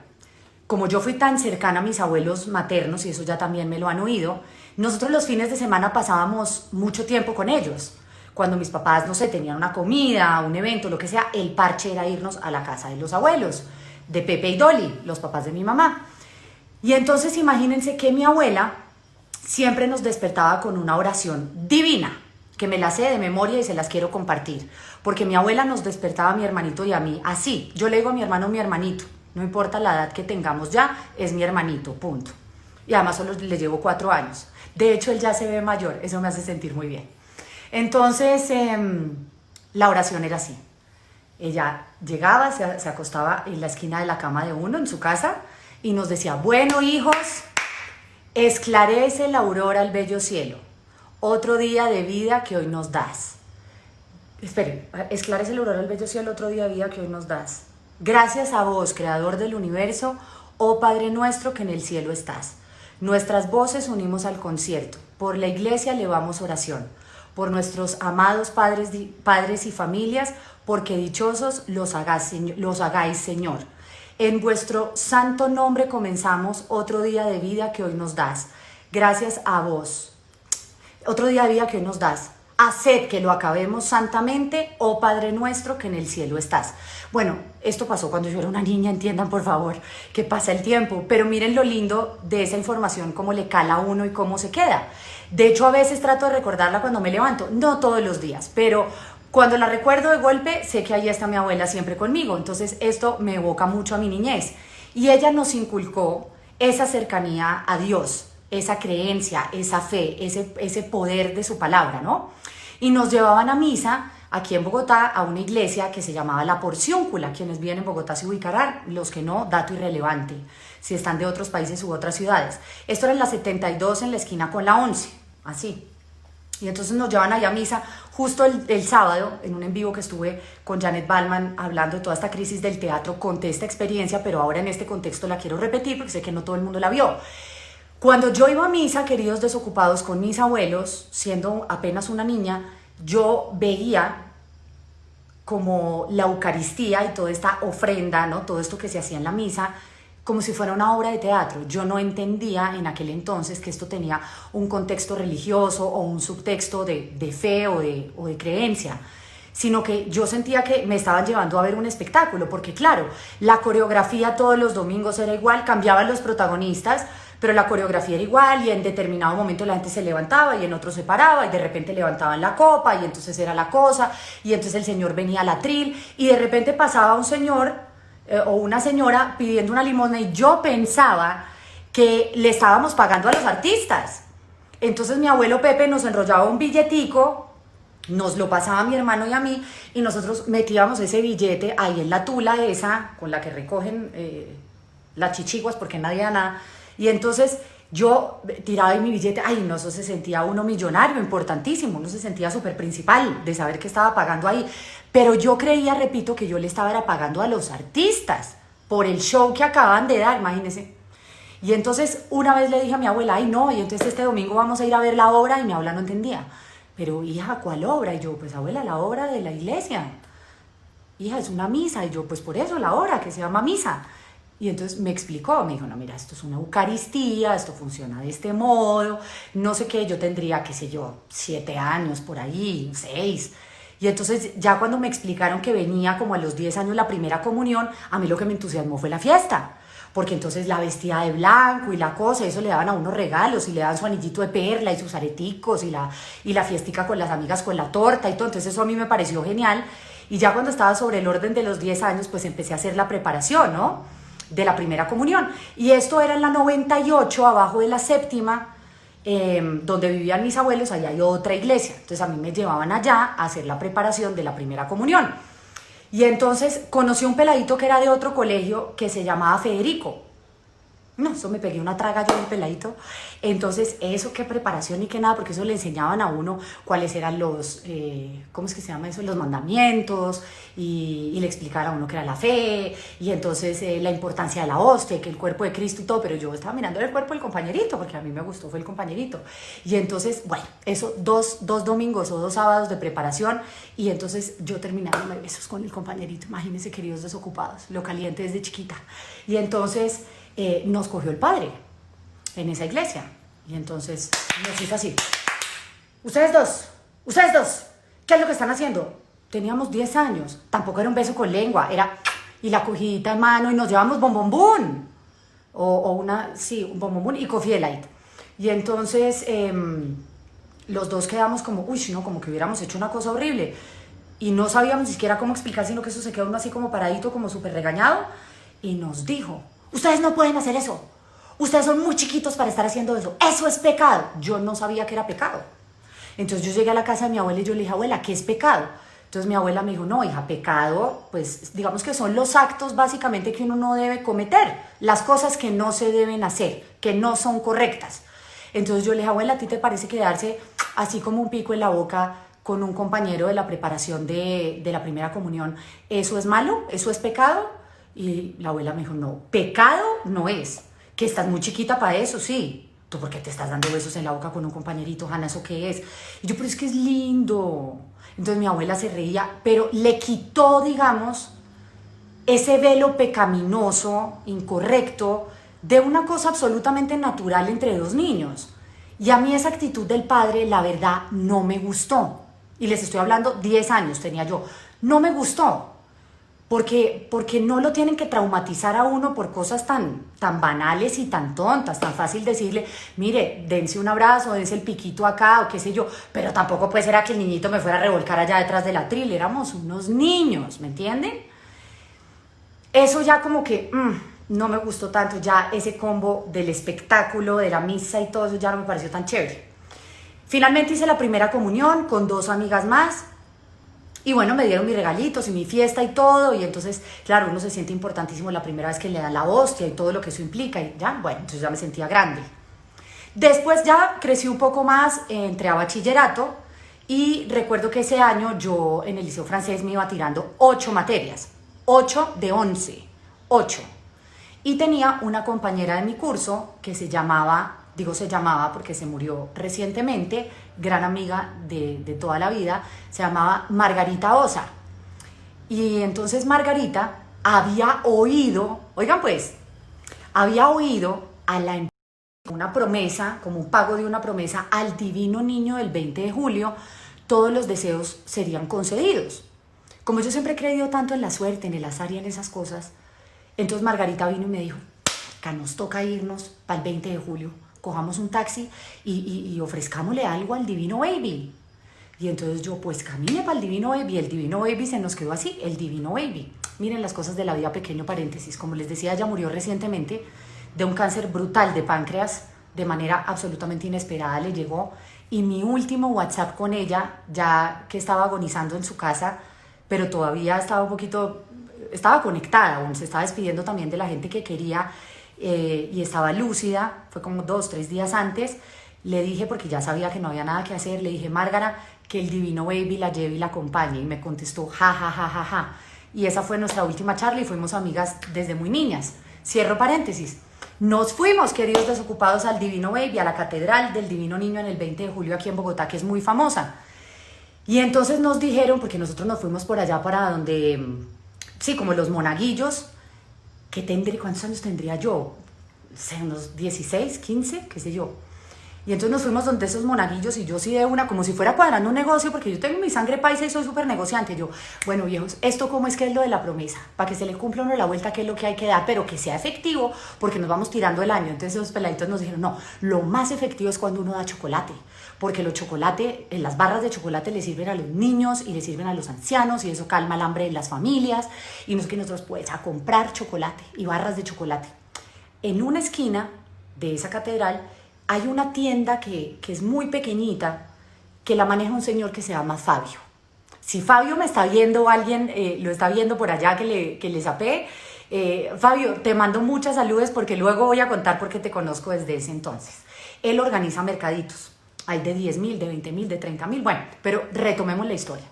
como yo fui tan cercana a mis abuelos maternos, y eso ya también me lo han oído, nosotros los fines de semana pasábamos mucho tiempo con ellos. Cuando mis papás, no sé, tenían una comida, un evento, lo que sea, el parche era irnos a la casa de los abuelos, de Pepe y Dolly, los papás de mi mamá. Y entonces imagínense que mi abuela siempre nos despertaba con una oración divina, que me la sé de memoria y se las quiero compartir, porque mi abuela nos despertaba a mi hermanito y a mí así. Yo le digo a mi hermano mi hermanito, no importa la edad que tengamos ya, es mi hermanito, punto. Y además solo le llevo 4 años. De hecho, él ya se ve mayor, eso me hace sentir muy bien. Entonces, la oración era así. Ella llegaba, se acostaba en la esquina de la cama de uno en su casa y nos decía, bueno, hijos, esclarece la aurora el bello cielo, otro día de vida que hoy nos das. Esperen, esclarece la aurora el bello cielo, otro día de vida que hoy nos das. Gracias a vos, creador del universo, oh Padre nuestro que en el cielo estás. Nuestras voces unimos al concierto, por la iglesia elevamos oración, por nuestros amados padres y familias, porque dichosos los hagáis, Señor. En vuestro santo nombre comenzamos otro día de vida que hoy nos das. Gracias a vos. Otro día de vida que hoy nos das. Haced que lo acabemos santamente, oh Padre nuestro que en el cielo estás. Bueno, esto pasó cuando yo era una niña, entiendan por favor que pasa el tiempo, pero miren lo lindo de esa información, cómo le cala a uno y cómo se queda. De hecho, a veces trato de recordarla cuando me levanto, no todos los días, pero cuando la recuerdo de golpe, sé que ahí está mi abuela siempre conmigo. Entonces esto me evoca mucho a mi niñez. Y ella nos inculcó esa cercanía a Dios, esa creencia, esa fe, ese poder de su palabra, ¿no? Y nos llevaban a misa aquí en Bogotá a una iglesia que se llamaba La Porciúncula. Quienes viven en Bogotá se ubicarán, los que no, dato irrelevante, si están de otros países u otras ciudades. Esto era en la 72 en la esquina con la 11, así. Y entonces nos llevan allá a misa justo el sábado, en un en vivo que estuve con Janet Ballman hablando de toda esta crisis del teatro, conté esta experiencia, pero ahora en este contexto la quiero repetir porque sé que no todo el mundo la vio. Cuando yo iba a misa, queridos desocupados, con mis abuelos, siendo apenas una niña, yo veía como la Eucaristía y toda esta ofrenda, ¿no? Todo esto que se hacía en la misa, como si fuera una obra de teatro. Yo no entendía en aquel entonces que esto tenía un contexto religioso o un subtexto de fe o de creencia, sino que yo sentía que me estaban llevando a ver un espectáculo, porque claro, la coreografía todos los domingos era igual, cambiaban los protagonistas, pero la coreografía era igual y en determinado momento la gente se levantaba y en otro se paraba y de repente levantaban la copa y entonces era la cosa y entonces el señor venía al atril y de repente pasaba un señor o una señora pidiendo una limosna y yo pensaba que le estábamos pagando a los artistas. Entonces mi abuelo Pepe nos enrollaba un billetico, nos lo pasaba a mi hermano y a mí y nosotros metíamos ese billete ahí en la tula esa con la que recogen las chichiguas porque nadie da nada. Y entonces yo tiraba ahí mi billete, ay no, eso se sentía uno millonario, importantísimo, uno se sentía súper principal de saber que estaba pagando ahí. Pero yo creía, repito, que yo le estaba pagando a los artistas por el show que acaban de dar, imagínense. Y entonces una vez le dije a mi abuela, ay no, y entonces este domingo vamos a ir a ver la obra y mi abuela no entendía. Pero hija, ¿cuál obra? Y yo, pues abuela, la obra de la iglesia. Hija, es una misa. Y yo, pues por eso la obra que se llama misa. Y entonces me explicó, me dijo, no, mira, esto es una Eucaristía, esto funciona de este modo, no sé qué, yo tendría, qué sé yo, 7 años por ahí, 6. Y entonces ya cuando me explicaron que venía como a los 10 años la primera comunión, a mí lo que me entusiasmó fue la fiesta. Porque entonces la vestía de blanco y la cosa, eso le daban a unos regalos y le daban su anillito de perla y sus areticos y la fiestica con las amigas con la torta y todo. Entonces eso a mí me pareció genial. Y ya cuando estaba sobre el orden de los 10 años, pues empecé a hacer la preparación, ¿no? De la primera comunión. Y esto era en la 98, abajo de la séptima, donde vivían mis abuelos, allá hay otra iglesia. Entonces a mí me llevaban allá a hacer la preparación de la primera comunión. Y entonces conocí a un peladito que era de otro colegio que se llamaba Federico. No, eso me pegué una traga yo del peladito. Entonces, eso qué preparación ni qué nada, porque eso le enseñaban a uno cuáles eran los, ¿cómo es que se llama eso? Los mandamientos, y le explicaban a uno qué era la fe, y entonces la importancia de la hostia, que el cuerpo de Cristo y todo, pero yo estaba mirando el cuerpo del compañerito, porque a mí me gustó, fue el compañerito. Y entonces, bueno, eso, dos domingos o 2 sábados de preparación, y entonces yo terminaba de besos con el compañerito, imagínense, queridos desocupados, lo caliente desde chiquita. Y entonces nos cogió el padre en esa iglesia. Y entonces nos hizo así. Ustedes dos, ¿qué es lo que están haciendo? Teníamos 10 años, tampoco era un beso con lengua, era y la cogidita en mano y nos llevamos bombombún. Un bombombún y Coffee Light. Y entonces los dos quedamos como, uy, no, como que hubiéramos hecho una cosa horrible. Y no sabíamos ni siquiera cómo explicar, sino que eso se quedó uno así como paradito, como súper regañado. Y nos dijo, ustedes no pueden hacer eso. Ustedes son muy chiquitos para estar haciendo eso. Eso es pecado. Yo no sabía que era pecado. Entonces yo llegué a la casa de mi abuela y yo le dije, abuela, ¿qué es pecado? Entonces mi abuela me dijo, no, hija, pecado, pues digamos que son los actos básicamente que uno no debe cometer. Las cosas que no se deben hacer, que no son correctas. Entonces yo le dije, abuela, ¿a ti te parece quedarse así como un pico en la boca con un compañero de la preparación de la primera comunión? ¿Eso es malo? ¿Eso es pecado? Y la abuela me dijo, no, pecado no es, que estás muy chiquita para eso, sí. ¿Tú por qué te estás dando besos en la boca con un compañerito, Hanna? ¿Eso qué es? Y yo, pero es que es lindo. Entonces mi abuela se reía, pero le quitó, digamos, ese velo pecaminoso, incorrecto, de una cosa absolutamente natural entre 2 niños. Y a mí esa actitud del padre, la verdad, no me gustó. Y les estoy hablando, 10 años tenía yo. No me gustó. Porque no lo tienen que traumatizar a uno por cosas tan banales y tan tontas, tan fácil decirle, mire, dense un abrazo, dense el piquito acá o qué sé yo, pero tampoco pues era que el niñito me fuera a revolcar allá detrás del atril, éramos unos niños, ¿me entienden? Eso ya como que no me gustó tanto, ya ese combo del espectáculo, de la misa y todo eso ya no me pareció tan chévere. Finalmente hice la primera comunión con 2 amigas más. Y bueno, me dieron mis regalitos y mi fiesta y todo, y entonces, claro, uno se siente importantísimo la primera vez que le dan la hostia y todo lo que eso implica, y ya, bueno, entonces ya me sentía grande. Después ya crecí un poco más, entré a bachillerato, y recuerdo que ese año yo en el liceo francés me iba tirando 8 materias, 8 de 11, 8. Y tenía una compañera de mi curso que se llamaba porque se murió recientemente, gran amiga de toda la vida, se llamaba Margarita Osa. Y entonces Margarita había oído, oigan pues, había oído una promesa, como un pago de una promesa, al divino niño del 20 de julio, todos los deseos serían concedidos. Como yo siempre he creído tanto en la suerte, en el azar y en esas cosas, entonces Margarita vino y me dijo, marica, nos toca irnos para el 20 de julio, cojamos un taxi y ofrezcámosle algo al Divino Baby. Y entonces yo, pues camine para el Divino Baby. El Divino Baby se nos quedó así, el Divino Baby. Miren las cosas de la vida, pequeño paréntesis. Como les decía, ella murió recientemente de un cáncer brutal de páncreas, de manera absolutamente inesperada le llegó. Y mi último WhatsApp con ella, ya que estaba agonizando en su casa, pero todavía estaba estaba conectada aún, se estaba despidiendo también de la gente que quería y estaba lúcida, fue como 2-3 días antes. Le dije, porque ya sabía que no había nada que hacer, le dije, Márgara, que el Divino Baby la lleve y la acompañe. Y me contestó, ja, ja, ja, ja, ja. Y esa fue nuestra última charla y fuimos amigas desde muy niñas. Cierro paréntesis. Nos fuimos, queridos desocupados, al Divino Baby, a la Catedral del Divino Niño en el 20 de julio aquí en Bogotá, que es muy famosa. Y entonces nos dijeron, porque nosotros nos fuimos por allá para donde, sí, como los monaguillos, ¿cuántos años tendría yo? Unos 16, 15, qué sé yo. Y entonces nos fuimos donde esos monaguillos y yo sí de una, como si fuera cuadrando un negocio, porque yo tengo mi sangre paisa y soy súper negociante. Yo, bueno viejos, ¿esto cómo es que es lo de la promesa? Para que se le cumpla uno la vuelta, ¿qué es lo que hay que dar? Pero que sea efectivo, porque nos vamos tirando el año. Entonces esos peladitos nos dijeron, no, lo más efectivo es cuando uno da chocolate, porque los chocolate, las barras de chocolate le sirven a los niños y le sirven a los ancianos y eso calma el hambre de las familias. Y no es que nosotros pues a comprar chocolate y barras de chocolate. En una esquina de esa catedral hay una tienda que es muy pequeñita, que la maneja un señor que se llama Fabio. Si Fabio me está viendo, alguien lo está viendo por allá que le sapé, Fabio, te mando muchas saludes porque luego voy a contar porque te conozco desde ese entonces. Él organiza mercaditos, hay de 10.000, de 20.000, de 30.000, bueno, pero retomemos la historia.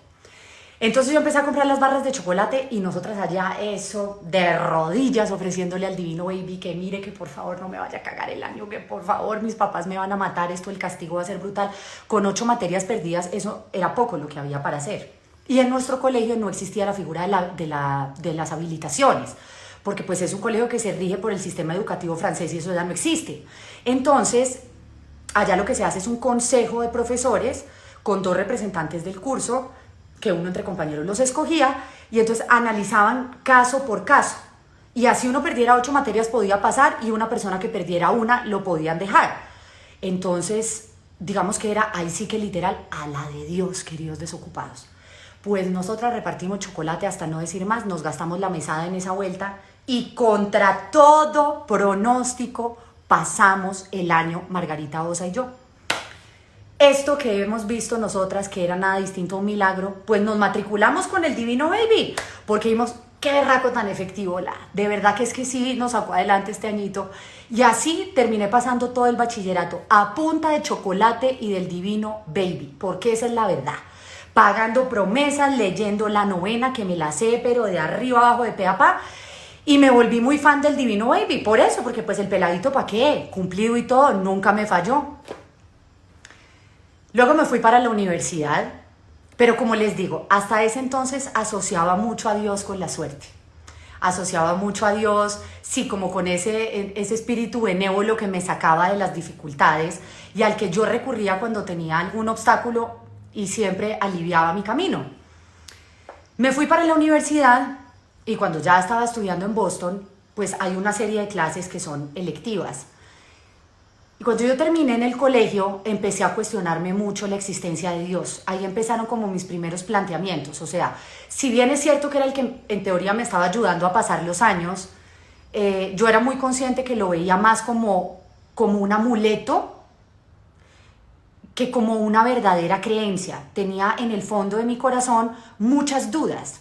Entonces yo empecé a comprar las barras de chocolate y nosotras allá, eso, de rodillas, ofreciéndole al Divino Baby que mire, que por favor no me vaya a cagar el año, que por favor mis papás me van a matar, esto, el castigo va a ser brutal. Con 8 materias perdidas, eso era poco lo que había para hacer. Y en nuestro colegio no existía la figura de las habilitaciones, porque pues es un colegio que se rige por el sistema educativo francés y eso ya no existe. Entonces, allá lo que se hace es un consejo de profesores con 2 representantes del curso, que uno entre compañeros los escogía y entonces analizaban caso por caso. Y así uno perdiera 8 materias podía pasar y una persona que perdiera una lo podían dejar. Entonces, digamos que era ahí sí que literal a la de Dios, queridos desocupados. Pues nosotras repartimos chocolate hasta no decir más, nos gastamos la mesada en esa vuelta y contra todo pronóstico pasamos el año Margarita Osa y yo. Esto que hemos visto nosotras, que era nada distinto a un milagro, pues nos matriculamos con el Divino Baby, porque vimos qué raco tan efectivo, de verdad que es que sí nos sacó adelante este añito. Y así terminé pasando todo el bachillerato a punta de chocolate y del Divino Baby, porque esa es la verdad. Pagando promesas, leyendo la novena, que me la sé, pero de arriba abajo, de pe a pa. Y me volví muy fan del Divino Baby, por eso, porque pues el peladito, ¿pa' qué? Cumplido y todo, nunca me falló. Luego me fui para la universidad, pero como les digo, hasta ese entonces asociaba mucho a Dios con la suerte. Asociaba mucho a Dios, sí, como con ese espíritu benévolo que me sacaba de las dificultades y al que yo recurría cuando tenía algún obstáculo y siempre aliviaba mi camino. Me fui para la universidad y cuando ya estaba estudiando en Boston, pues hay una serie de clases que son electivas. Y cuando yo terminé en el colegio, empecé a cuestionarme mucho la existencia de Dios. Ahí empezaron como mis primeros planteamientos. O sea, si bien es cierto que era el que en teoría me estaba ayudando a pasar los años, yo era muy consciente que lo veía más como un amuleto que como una verdadera creencia. Tenía en el fondo de mi corazón muchas dudas.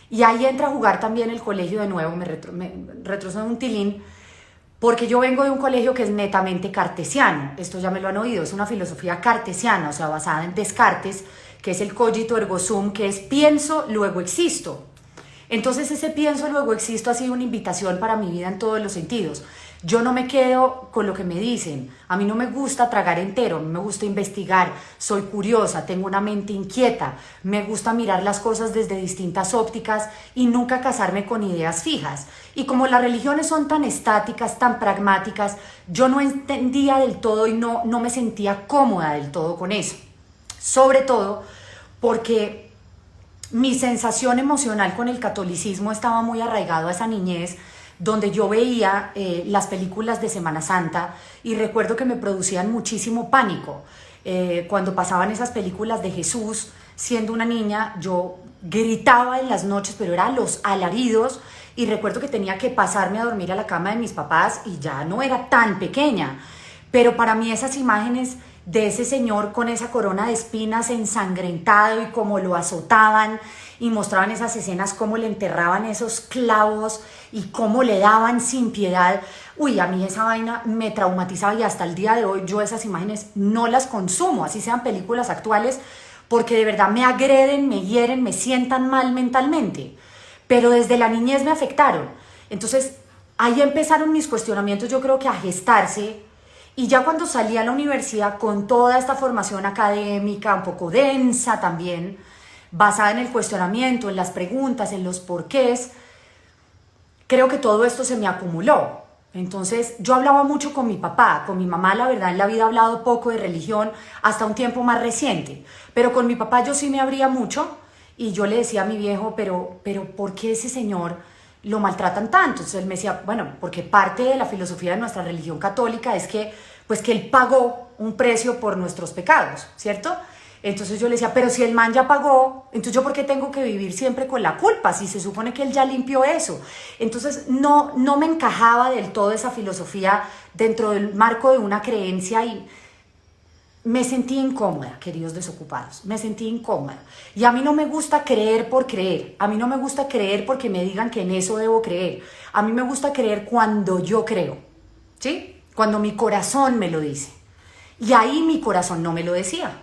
Y ahí entra a jugar también el colegio de nuevo, me retrocedo un tilín, porque yo vengo de un colegio que es netamente cartesiano, esto ya me lo han oído, es una filosofía cartesiana, o sea, basada en Descartes, que es el cogito ergo sum, que es pienso, luego existo. Entonces ese pienso, luego existo ha sido una invitación para mi vida en todos los sentidos. Yo no me quedo con lo que me dicen, a mí no me gusta tragar entero, a mí me gusta investigar, soy curiosa, tengo una mente inquieta, me gusta mirar las cosas desde distintas ópticas y nunca casarme con ideas fijas. Y como las religiones son tan estáticas, tan pragmáticas, yo no entendía del todo y no me sentía cómoda del todo con eso. Sobre todo porque mi sensación emocional con el catolicismo estaba muy arraigado a esa niñez donde yo veía las películas de Semana Santa y recuerdo que me producían muchísimo pánico. Cuando pasaban esas películas de Jesús, siendo una niña, yo gritaba en las noches, pero eran los alaridos, y recuerdo que tenía que pasarme a dormir a la cama de mis papás y ya no era tan pequeña, pero para mí esas imágenes de ese señor con esa corona de espinas ensangrentado y cómo lo azotaban y mostraban esas escenas, cómo le enterraban esos clavos y cómo le daban sin piedad, uy, a mí esa vaina me traumatizaba y hasta el día de hoy yo esas imágenes no las consumo, así sean películas actuales, porque de verdad me agreden, me hieren, me sientan mal mentalmente, pero desde la niñez me afectaron. Entonces ahí empezaron mis cuestionamientos, yo creo que a gestarse, y ya cuando salí a la universidad con toda esta formación académica, un poco densa también, basada en el cuestionamiento, en las preguntas, en los porqués, creo que todo esto se me acumuló. Entonces yo hablaba mucho con mi papá, con mi mamá la verdad en la vida he hablado poco de religión hasta un tiempo más reciente, pero con mi papá yo sí me abría mucho y yo le decía a mi viejo, pero ¿por qué ese señor lo maltratan tanto? Entonces él me decía, bueno, porque parte de la filosofía de nuestra religión católica es que, pues que él pagó un precio por nuestros pecados, ¿cierto? Entonces yo le decía, pero si el man ya pagó, entonces yo ¿por qué tengo que vivir siempre con la culpa? Si se supone que él ya limpió eso. Entonces no me encajaba del todo esa filosofía dentro del marco de una creencia y me sentí incómoda, queridos desocupados, me sentí incómoda. Y a mí no me gusta creer por creer, a mí no me gusta creer porque me digan que en eso debo creer. A mí me gusta creer cuando yo creo, ¿sí? Cuando mi corazón me lo dice. Y ahí mi corazón no me lo decía.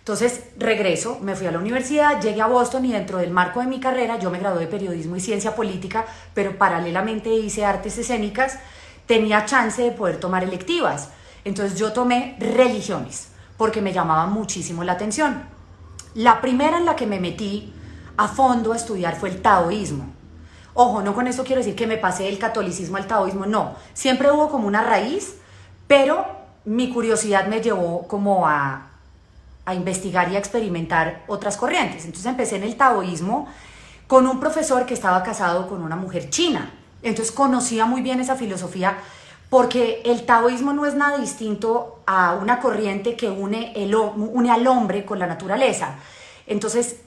Entonces regreso, me fui a la universidad, llegué a Boston y dentro del marco de mi carrera yo me gradué de periodismo y ciencia política, pero paralelamente hice artes escénicas, tenía chance de poder tomar electivas. Entonces yo tomé religiones porque me llamaba muchísimo la atención. La primera en la que me metí a fondo a estudiar fue el taoísmo. Ojo, no con eso quiero decir que me pasé del catolicismo al taoísmo, no. Siempre hubo como una raíz, pero mi curiosidad me llevó como a investigar y a experimentar otras corrientes. Entonces empecé en el taoísmo con un profesor que estaba casado con una mujer china. Entonces conocía muy bien esa filosofía porque el taoísmo no es nada distinto a una corriente que une al hombre con la naturaleza. Entonces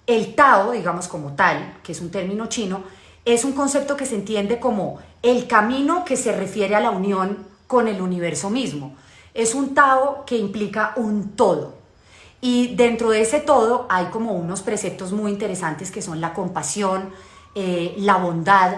el Tao, digamos como tal, que es un término chino, es un concepto que se entiende como el camino que se refiere a la unión con el universo mismo. Es un Tao que implica un todo. Y dentro de ese todo hay como unos preceptos muy interesantes que son la compasión, la bondad,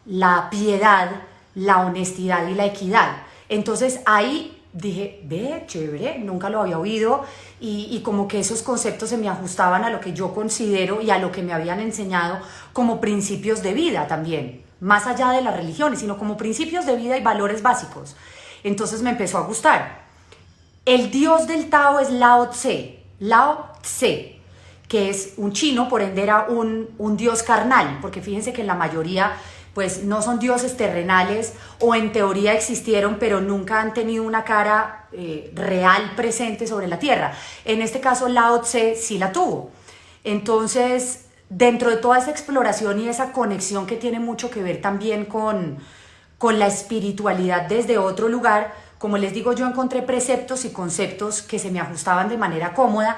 la piedad, la honestidad y la equidad. Entonces ahí dije, ve, chévere, nunca lo había oído y como que esos conceptos se me ajustaban a lo que yo considero y a lo que me habían enseñado como principios de vida también, más allá de las religiones, sino como principios de vida y valores básicos. Entonces me empezó a gustar. El dios del Tao es Lao Tse, que es un chino, por ende era un dios carnal, porque fíjense que en la mayoría pues no son dioses terrenales o en teoría existieron pero nunca han tenido una cara real presente sobre la tierra. En este caso Lao Tse sí la tuvo. Entonces dentro de toda esa exploración y esa conexión que tiene mucho que ver también con la espiritualidad desde otro lugar, como les digo, yo encontré preceptos y conceptos que se me ajustaban de manera cómoda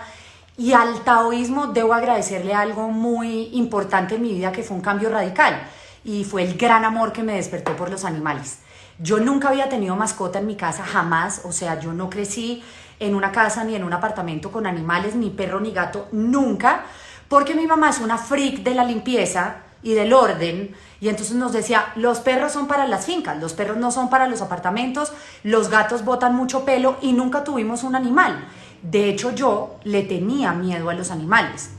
y al taoísmo debo agradecerle algo muy importante en mi vida que fue un cambio radical y fue el gran amor que me despertó por los animales. Yo nunca había tenido mascota en mi casa, jamás, o sea, yo no crecí en una casa ni en un apartamento con animales, ni perro ni gato, nunca, porque mi mamá es una freak de la limpieza y del orden, y entonces nos decía, los perros son para las fincas, los perros no son para los apartamentos, los gatos botan mucho pelo y nunca tuvimos un animal. De hecho, yo le tenía miedo a los animales.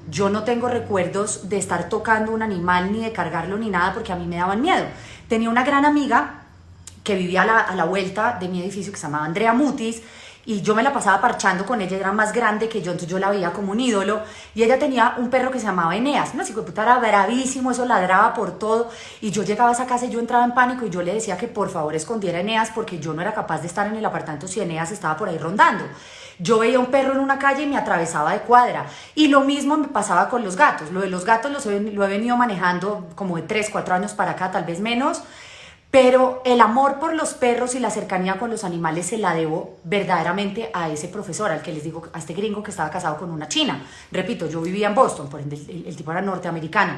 Yo no tengo recuerdos de estar tocando un animal, ni de cargarlo, ni nada, porque a mí me daban miedo. Tenía una gran amiga que vivía a la vuelta de mi edificio, que se llamaba Andrea Mutis, y yo me la pasaba parchando con ella, era más grande que yo, entonces yo la veía como un ídolo, y ella tenía un perro que se llamaba Eneas, una hijueputa era bravísimo, eso ladraba por todo, y yo llegaba a esa casa y yo entraba en pánico y yo le decía que por favor escondiera a Eneas porque yo no era capaz de estar en el apartamento si Eneas estaba por ahí rondando. Yo veía un perro en una calle y me atravesaba de cuadra. Y lo mismo me pasaba con los gatos. Lo de los gatos lo he venido manejando como de 3, 4 años para acá, tal vez menos. Pero el amor por los perros y la cercanía con los animales se la debo verdaderamente a ese profesor, al que les digo, a este gringo que estaba casado con una china. Repito, yo vivía en Boston, por ende el tipo era norteamericano.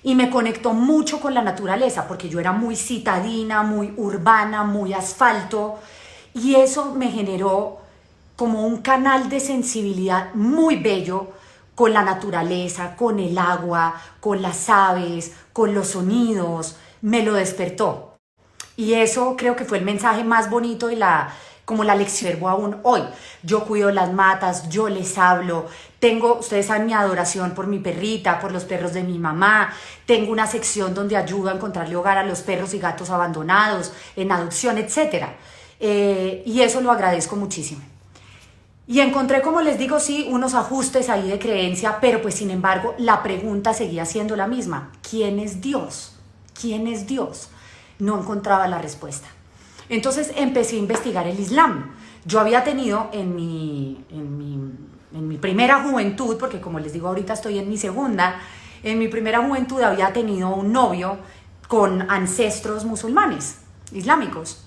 Y me conectó mucho con la naturaleza, porque yo era muy citadina, muy urbana, muy asfalto. Y eso me generó como un canal de sensibilidad muy bello con la naturaleza, con el agua, con las aves, con los sonidos. Me lo despertó. Y eso creo que fue el mensaje más bonito y como la lección aún hoy. Yo cuido las matas, yo les hablo, ustedes saben mi adoración por mi perrita, por los perros de mi mamá, tengo una sección donde ayudo a encontrarle hogar a los perros y gatos abandonados, en adopción, etc. Y eso lo agradezco muchísimo. Y encontré, como les digo, sí, unos ajustes ahí de creencia, pero pues sin embargo la pregunta seguía siendo la misma. ¿Quién es Dios? ¿Quién es Dios? No encontraba la respuesta. Entonces empecé a investigar el Islam. Yo había tenido en mi primera juventud, porque como les digo ahorita estoy en mi segunda, en mi primera juventud había tenido un novio con ancestros musulmanes, islámicos.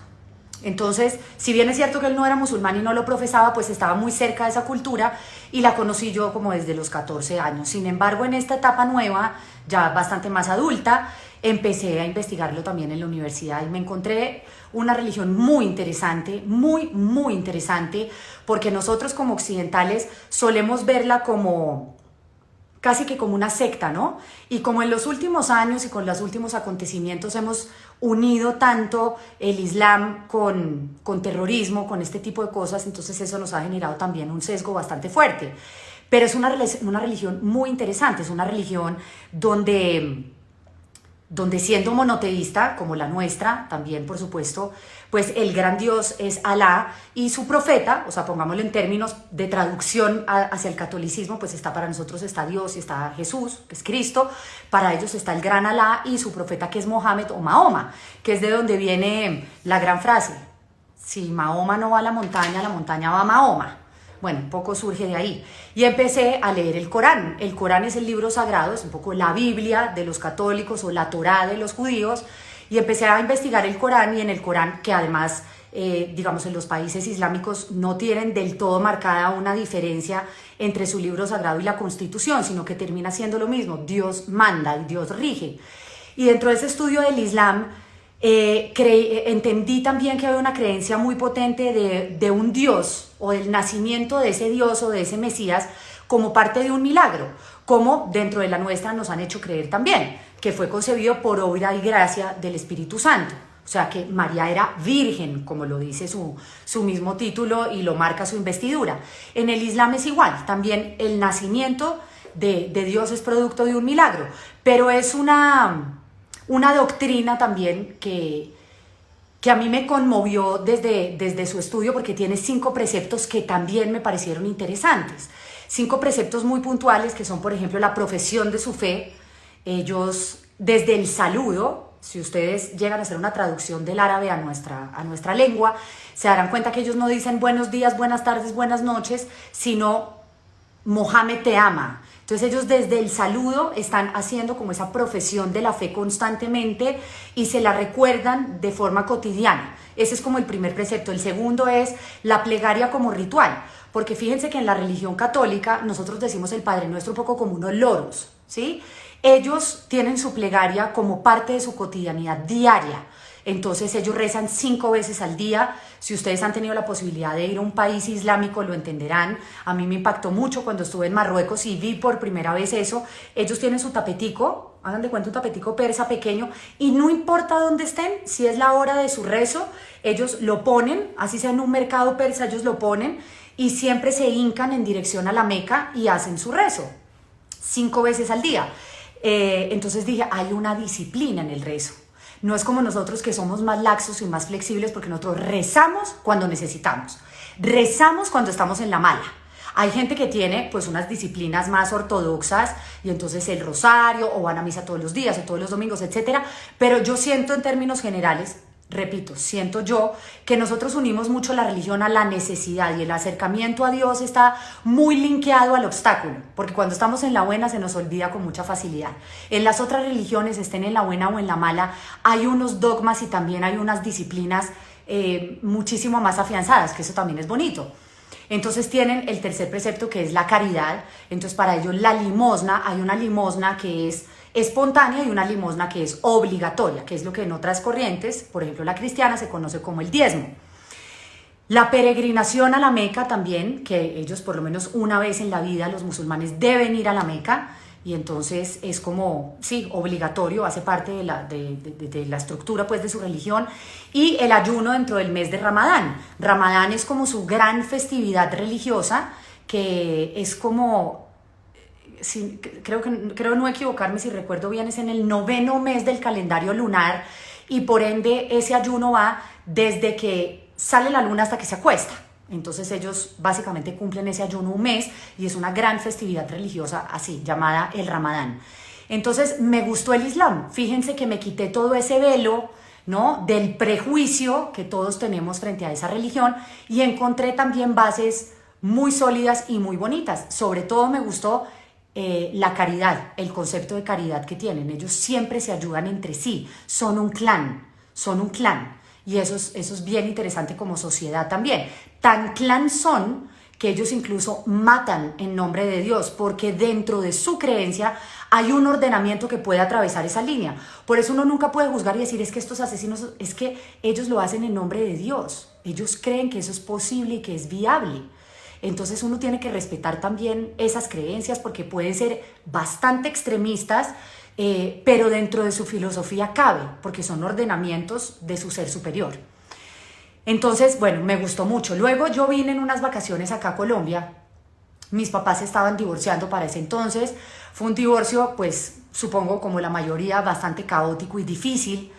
Entonces, si bien es cierto que él no era musulmán y no lo profesaba, pues estaba muy cerca de esa cultura y la conocí yo como desde los 14 años. Sin embargo, en esta etapa nueva, ya bastante más adulta, empecé a investigarlo también en la universidad y me encontré una religión muy interesante, muy interesante, porque nosotros como occidentales solemos verla como casi que como una secta, ¿no? Y como en los últimos años y con los últimos acontecimientos hemos unido tanto el Islam con terrorismo, con este tipo de cosas, entonces eso nos ha generado también un sesgo bastante fuerte. Pero es una religión muy interesante, es una religión donde siendo monoteísta, como la nuestra, también por supuesto, pues el gran Dios es Alá y su profeta, o sea, pongámoslo en términos de traducción hacia el catolicismo, pues para nosotros está Dios y está Jesús, que es Cristo, para ellos está el gran Alá y su profeta que es Mohammed o Mahoma, que es de donde viene la gran frase, si Mahoma no va a la montaña va a Mahoma. Bueno, un poco surge de ahí. Y empecé a leer el Corán. El Corán es el libro sagrado, es un poco la Biblia de los católicos o la Torá de los judíos. Y empecé a investigar el Corán y en el Corán, que además, digamos, en los países islámicos no tienen del todo marcada una diferencia entre su libro sagrado y la Constitución, sino que termina siendo lo mismo. Dios manda y Dios rige. Y dentro de ese estudio del Islam, entendí también que había una creencia muy potente de un Dios o del nacimiento de ese Dios o de ese Mesías como parte de un milagro, como dentro de la nuestra nos han hecho creer también, que fue concebido por obra y gracia del Espíritu Santo. O sea que María era virgen, como lo dice su mismo título y lo marca su investidura. En el Islam es igual, también el nacimiento de Dios es producto de un milagro, pero es una doctrina también que a mí me conmovió desde su estudio porque tiene 5 preceptos que también me parecieron interesantes. 5 preceptos muy puntuales que son, por ejemplo, la profesión de su fe. Ellos, desde el saludo, si ustedes llegan a hacer una traducción del árabe a nuestra lengua, se darán cuenta que ellos no dicen buenos días, buenas tardes, buenas noches, sino Mohammed te ama. Entonces ellos desde el saludo están haciendo como esa profesión de la fe constantemente y se la recuerdan de forma cotidiana. Ese es como el primer precepto. El segundo es la plegaria como ritual, porque fíjense que en la religión católica nosotros decimos el Padre Nuestro un poco como unos loros, ¿sí? Ellos tienen su plegaria como parte de su cotidianidad diaria. Entonces ellos rezan 5 veces al día. Si ustedes han tenido la posibilidad de ir a un país islámico lo entenderán. A mí me impactó mucho cuando estuve en Marruecos y vi por primera vez eso. Ellos tienen su tapetico, hagan de cuenta un tapetico persa pequeño y no importa dónde estén, si es la hora de su rezo, ellos lo ponen, así sea en un mercado persa, ellos lo ponen y siempre se hincan en dirección a la Meca y hacen su rezo 5 veces al día. Entonces dije, hay una disciplina en el rezo. No es como nosotros que somos más laxos y más flexibles porque nosotros rezamos cuando necesitamos. Rezamos cuando estamos en la mala. Hay gente que tiene pues unas disciplinas más ortodoxas y entonces el rosario o van a misa todos los días o todos los domingos, etcétera. Pero yo siento en términos generales, repito, siento yo que nosotros unimos mucho la religión a la necesidad y el acercamiento a Dios está muy linkeado al obstáculo, porque cuando estamos en la buena se nos olvida con mucha facilidad. En las otras religiones, estén en la buena o en la mala, hay unos dogmas y también hay unas disciplinas muchísimo más afianzadas, que eso también es bonito. Entonces tienen el tercer precepto, que es la caridad. Entonces para ellos la limosna, hay una limosna que es espontánea y una limosna que es obligatoria, que es lo que en otras corrientes, por ejemplo la cristiana, se conoce como el diezmo. La peregrinación a la Meca también, que ellos por lo menos una vez en la vida los musulmanes deben ir a la Meca, y entonces es como, sí, obligatorio, hace parte de la estructura pues de su religión. Y el ayuno dentro del mes de Ramadán. Ramadán es como su gran festividad religiosa, que es como, sí, creo no equivocarme si recuerdo bien, es en el 9º mes del calendario lunar, y por ende ese ayuno va desde que sale la luna hasta que se acuesta. Entonces ellos básicamente cumplen ese ayuno un mes y es una gran festividad religiosa así, llamada el Ramadán. Entonces me gustó el Islam. Fíjense que me quité todo ese velo, ¿no?, del prejuicio que todos tenemos frente a esa religión, y encontré también bases muy sólidas y muy bonitas. Sobre todo me gustó la caridad, el concepto de caridad que tienen. Ellos siempre se ayudan entre sí, son un clan. Y eso es bien interesante como sociedad también. Tan clan son que ellos incluso matan en nombre de Dios, porque dentro de su creencia hay un ordenamiento que puede atravesar esa línea. Por eso uno nunca puede juzgar y decir, es que estos asesinos, es que ellos lo hacen en nombre de Dios. Ellos creen que eso es posible y que es viable. Entonces uno tiene que respetar también esas creencias, porque pueden ser bastante extremistas, pero dentro de su filosofía cabe, porque son ordenamientos de su ser superior. Entonces, bueno, me gustó mucho. Luego yo vine en unas vacaciones acá a Colombia. Mis papás se estaban divorciando para ese entonces. Fue un divorcio, pues, supongo como la mayoría, bastante caótico y difícil.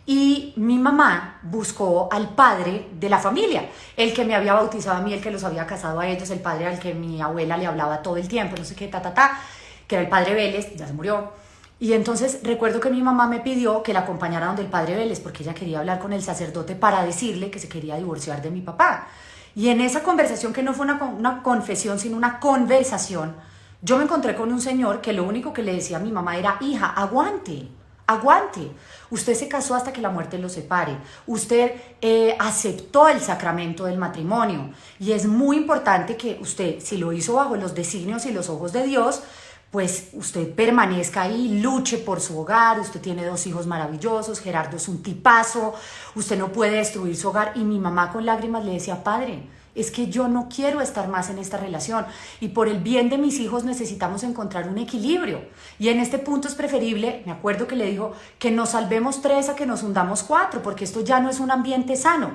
Y mi mamá buscó al padre de la familia, el que me había bautizado a mí, el que los había casado a ellos, el padre al que mi abuela le hablaba todo el tiempo, no sé qué, que era el padre Vélez, ya se murió. Y entonces recuerdo que mi mamá me pidió que la acompañara donde el padre Vélez, porque ella quería hablar con el sacerdote para decirle que se quería divorciar de mi papá. Y en esa conversación, que no fue una confesión, sino una conversación, yo me encontré con un señor que lo único que le decía a mi mamá era, hija, aguante. Usted se casó hasta que la muerte lo separe. Usted aceptó el sacramento del matrimonio. Y es muy importante que usted, si lo hizo bajo los designios y los ojos de Dios, pues usted permanezca ahí, luche por su hogar. Usted tiene 2 hijos maravillosos, Gerardo es un tipazo, usted no puede destruir su hogar. Y mi mamá con lágrimas le decía, padre, es que yo no quiero estar más en esta relación y por el bien de mis hijos necesitamos encontrar un equilibrio. Y en este punto es preferible, me acuerdo que le dijo, que nos salvemos 3 a que nos hundamos 4, porque esto ya no es un ambiente sano.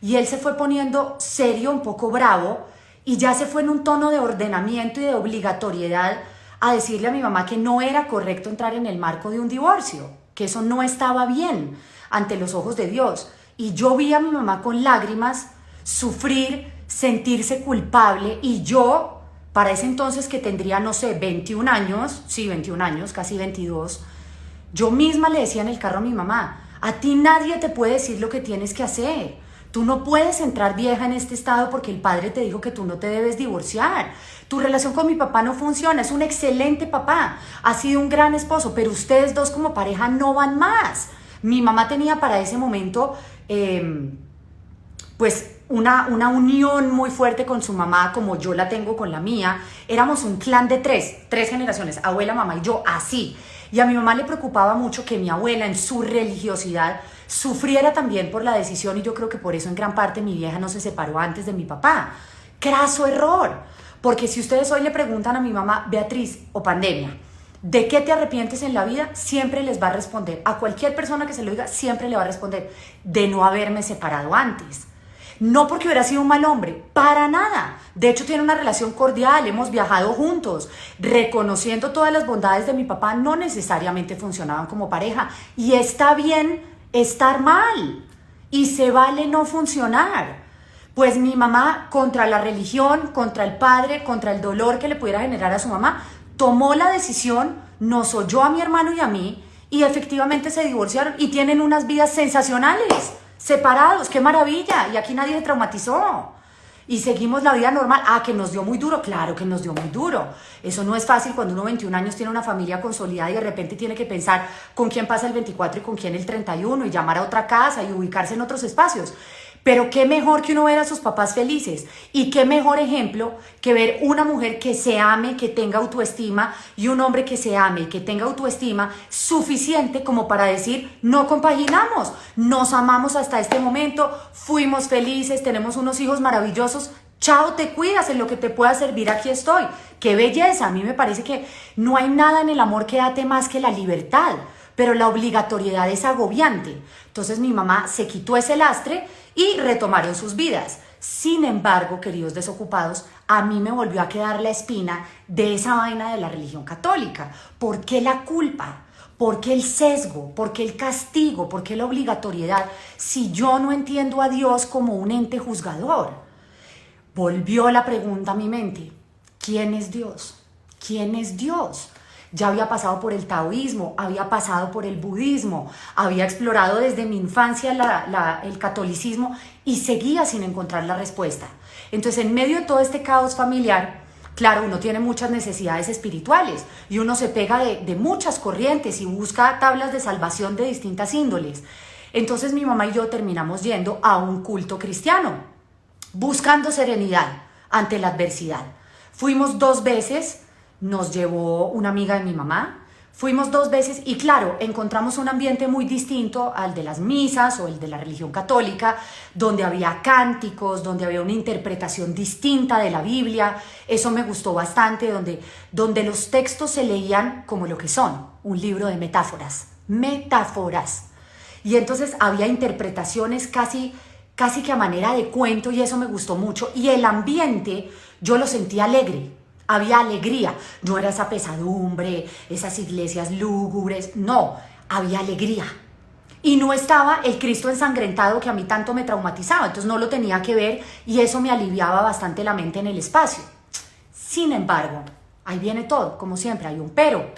Y él se fue poniendo serio, un poco bravo, y ya se fue en un tono de ordenamiento y de obligatoriedad a decirle a mi mamá que no era correcto entrar en el marco de un divorcio, que eso no estaba bien ante los ojos de Dios. Y yo vi a mi mamá con lágrimas sufrir, sentirse culpable, y yo, para ese entonces que tendría, no sé, 21 años, sí, 21 años, casi 22, yo misma le decía en el carro a mi mamá, a ti nadie te puede decir lo que tienes que hacer. Tú no puedes entrar vieja en este estado porque el padre te dijo que tú no te debes divorciar. Tu relación con mi papá no funciona, es un excelente papá, ha sido un gran esposo, pero ustedes dos como pareja no van más. Mi mamá tenía para ese momento, pues, una unión muy fuerte con su mamá, como yo la tengo con la mía. Éramos un clan de 3 generaciones, abuela, mamá y yo, así. Y a mi mamá le preocupaba mucho que mi abuela, en su religiosidad, sufriera también por la decisión, y yo creo que por eso en gran parte mi vieja no se separó antes de mi papá. Craso error, porque si ustedes hoy le preguntan a mi mamá, Beatriz o Pandemia, ¿de qué te arrepientes en la vida? Siempre les va a responder, a cualquier persona que se lo diga, siempre le va a responder, de no haberme separado antes. No porque hubiera sido un mal hombre, para nada. De hecho, tiene una relación cordial, hemos viajado juntos, reconociendo todas las bondades de mi papá, no necesariamente funcionaban como pareja. Y está bien estar mal, y se vale no funcionar. Pues mi mamá, contra la religión, contra el padre, contra el dolor que le pudiera generar a su mamá, tomó la decisión, nos oyó a mi hermano y a mí, y efectivamente se divorciaron y tienen unas vidas sensacionales, separados, qué maravilla, y aquí nadie se traumatizó. Y seguimos la vida normal. Ah, que nos dio muy duro, claro que nos dio muy duro. Eso no es fácil cuando uno 21 años tiene una familia consolidada y de repente tiene que pensar con quién pasa el 24 y con quién el 31 y llamar a otra casa y ubicarse en otros espacios. Pero qué mejor que uno ver a sus papás felices y qué mejor ejemplo que ver una mujer que se ame, que tenga autoestima y un hombre que se ame y que tenga autoestima suficiente como para decir, no compaginamos, nos amamos hasta este momento, fuimos felices, tenemos unos hijos maravillosos, chao, te cuidas, en lo que te pueda servir aquí estoy. Qué belleza, a mí me parece que no hay nada en el amor que ate más que la libertad, pero la obligatoriedad es agobiante. Entonces mi mamá se quitó ese lastre y retomaron sus vidas. Sin embargo, queridos desocupados, a mí me volvió a quedar la espina de esa vaina de la religión católica. ¿Por qué la culpa? ¿Por qué el sesgo? ¿Por qué el castigo? ¿Por qué la obligatoriedad? Si yo no entiendo a Dios como un ente juzgador. Volvió la pregunta a mi mente. ¿Quién es Dios? ¿Quién es Dios? Ya había pasado por el taoísmo, había pasado por el budismo, había explorado desde mi infancia el catolicismo y seguía sin encontrar la respuesta. Entonces, en medio de todo este caos familiar, claro, uno tiene muchas necesidades espirituales y uno se pega de muchas corrientes y busca tablas de salvación de distintas índoles. Entonces, mi mamá y yo terminamos yendo a un culto cristiano, buscando serenidad ante la adversidad. Fuimos 2 veces. Nos llevó una amiga de mi mamá, fuimos 2 veces y claro, encontramos un ambiente muy distinto al de las misas o el de la religión católica, donde había cánticos, donde había una interpretación distinta de la Biblia. Eso me gustó bastante, donde los textos se leían como lo que son, un libro de metáforas, metáforas. Y entonces había interpretaciones casi que a manera de cuento y eso me gustó mucho. Y el ambiente yo lo sentí alegre. Había alegría, no era esa pesadumbre, esas iglesias lúgubres, no, había alegría. Y no estaba el Cristo ensangrentado que a mí tanto me traumatizaba, entonces no lo tenía que ver y eso me aliviaba bastante la mente en el espacio. Sin embargo, ahí viene todo, como siempre, hay un pero.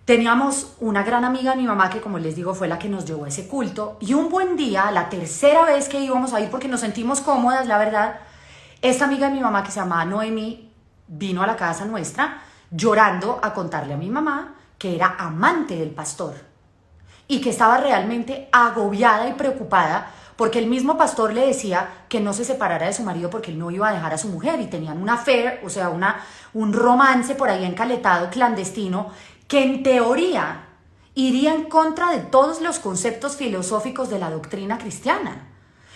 Teníamos una gran amiga de mi mamá que, como les digo, fue la que nos llevó a ese culto y un buen día, la tercera vez que íbamos a ir porque nos sentimos cómodas, la verdad, esta amiga de mi mamá que se llamaba Noemí, vino a la casa nuestra llorando a contarle a mi mamá que era amante del pastor y que estaba realmente agobiada y preocupada porque el mismo pastor le decía que no se separara de su marido porque él no iba a dejar a su mujer y tenían una affair, o sea, un romance por ahí encaletado, clandestino, que en teoría iría en contra de todos los conceptos filosóficos de la doctrina cristiana.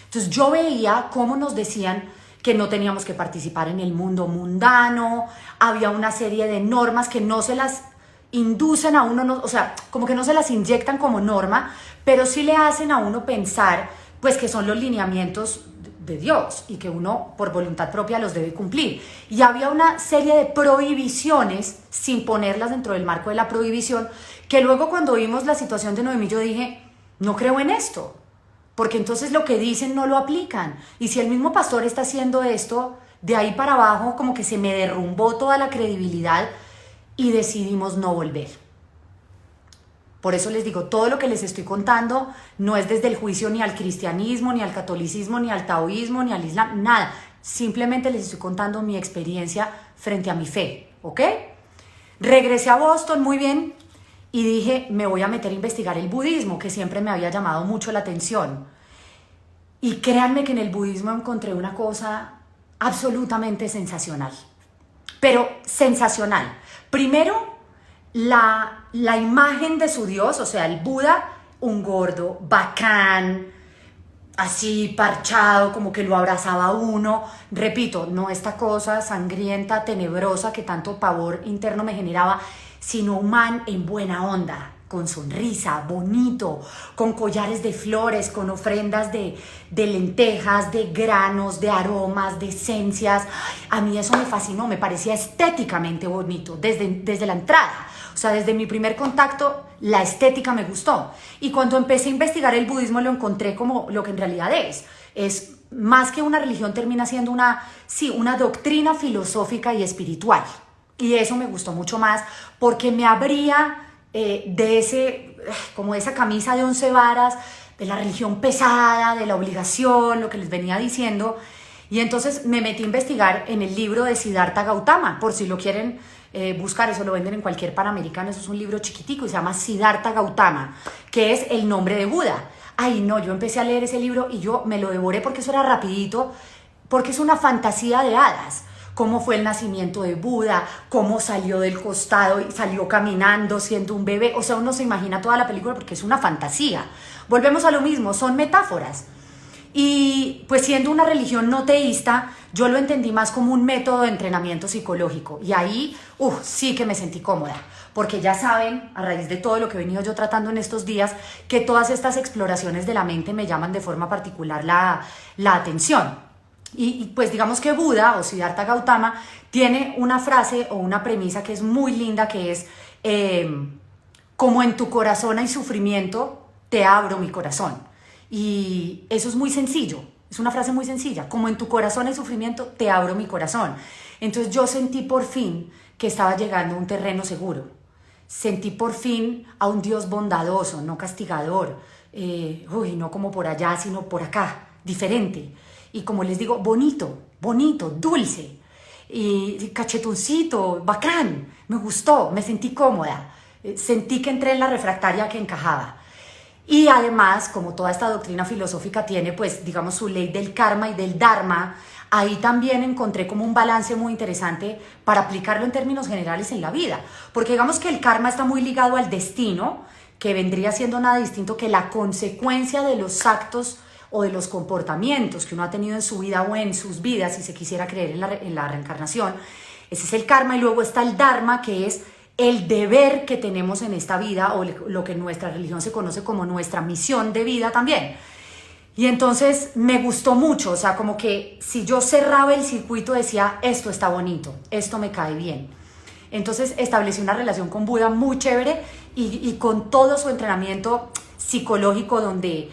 Entonces yo veía cómo nos decían que no teníamos que participar en el mundo mundano, había una serie de normas que no se las inducen a uno, no, o sea, como que no se las inyectan como norma, pero sí le hacen a uno pensar, pues que son los lineamientos de Dios y que uno por voluntad propia los debe cumplir. Y había una serie de prohibiciones, sin ponerlas dentro del marco de la prohibición, que luego cuando vimos la situación de Noemí yo dije, no creo en esto. Porque entonces lo que dicen no lo aplican. Y si el mismo pastor está haciendo esto, de ahí para abajo como que se me derrumbó toda la credibilidad y decidimos no volver. Por eso les digo, todo lo que les estoy contando no es desde el juicio ni al cristianismo, ni al catolicismo, ni al taoísmo, ni al islam, nada. Simplemente les estoy contando mi experiencia frente a mi fe, ¿ok? Regresé a Boston, muy bien. Y dije, me voy a meter a investigar el budismo, que siempre me había llamado mucho la atención. Y créanme que en el budismo encontré una cosa absolutamente sensacional. Pero sensacional. Primero, la imagen de su Dios, o sea, el Buda, un gordo, bacán, así parchado, como que lo abrazaba a uno. Repito, no esta cosa sangrienta, tenebrosa, que tanto pavor interno me generaba, sino un man en buena onda, con sonrisa, bonito, con collares de flores, con ofrendas de lentejas, de granos, de aromas, de esencias. A mí eso me fascinó, me parecía estéticamente bonito desde la entrada. O sea, desde mi primer contacto, la estética me gustó. Y cuando empecé a investigar el budismo lo encontré como lo que en realidad es más que una religión termina siendo una doctrina filosófica y espiritual. Y eso me gustó mucho más porque me abría como esa camisa de 11 varas, de la religión pesada, de la obligación, lo que les venía diciendo. Y entonces me metí a investigar en el libro de Siddhartha Gautama, por si lo quieren buscar, eso lo venden en cualquier Panamericano, eso es un libro chiquitico y se llama Siddhartha Gautama, que es el nombre de Buda. Ay no, yo empecé a leer ese libro y yo me lo devoré porque eso era rapidito, porque es una fantasía de hadas. Cómo fue el nacimiento de Buda, cómo salió del costado y salió caminando siendo un bebé. O sea, uno se imagina toda la película porque es una fantasía. Volvemos a lo mismo, son metáforas. Y pues siendo una religión no teísta, yo lo entendí más como un método de entrenamiento psicológico. Y ahí, sí que me sentí cómoda. Porque ya saben, a raíz de todo lo que he venido yo tratando en estos días, que todas estas exploraciones de la mente me llaman de forma particular la atención. Y pues digamos que Buda o Siddhartha Gautama tiene una frase o una premisa que es muy linda, que es como en tu corazón hay sufrimiento, te abro mi corazón. Y eso es muy sencillo, es una frase muy sencilla, como en tu corazón hay sufrimiento, te abro mi corazón. Entonces yo sentí por fin que estaba llegando a un terreno seguro, sentí por fin a un Dios bondadoso, no castigador, no como por allá, sino por acá, diferente. Y como les digo, bonito, dulce, y cachetoncito, bacán, me gustó, me sentí cómoda, sentí que entré en la refractaria que encajaba. Y además, como toda esta doctrina filosófica tiene, pues, digamos, su ley del karma y del dharma, ahí también encontré como un balance muy interesante para aplicarlo en términos generales en la vida. Porque digamos que el karma está muy ligado al destino, que vendría siendo nada distinto que la consecuencia de los actos o de los comportamientos que uno ha tenido en su vida o en sus vidas, si se quisiera creer en la reencarnación. Ese es el karma. Y luego está el dharma, que es el deber que tenemos en esta vida, o lo que en nuestra religión se conoce como nuestra misión de vida también. Y entonces me gustó mucho, o sea, como que si yo cerraba el circuito decía, esto está bonito, esto me cae bien. Entonces establecí una relación con Buda muy chévere y con todo su entrenamiento psicológico, donde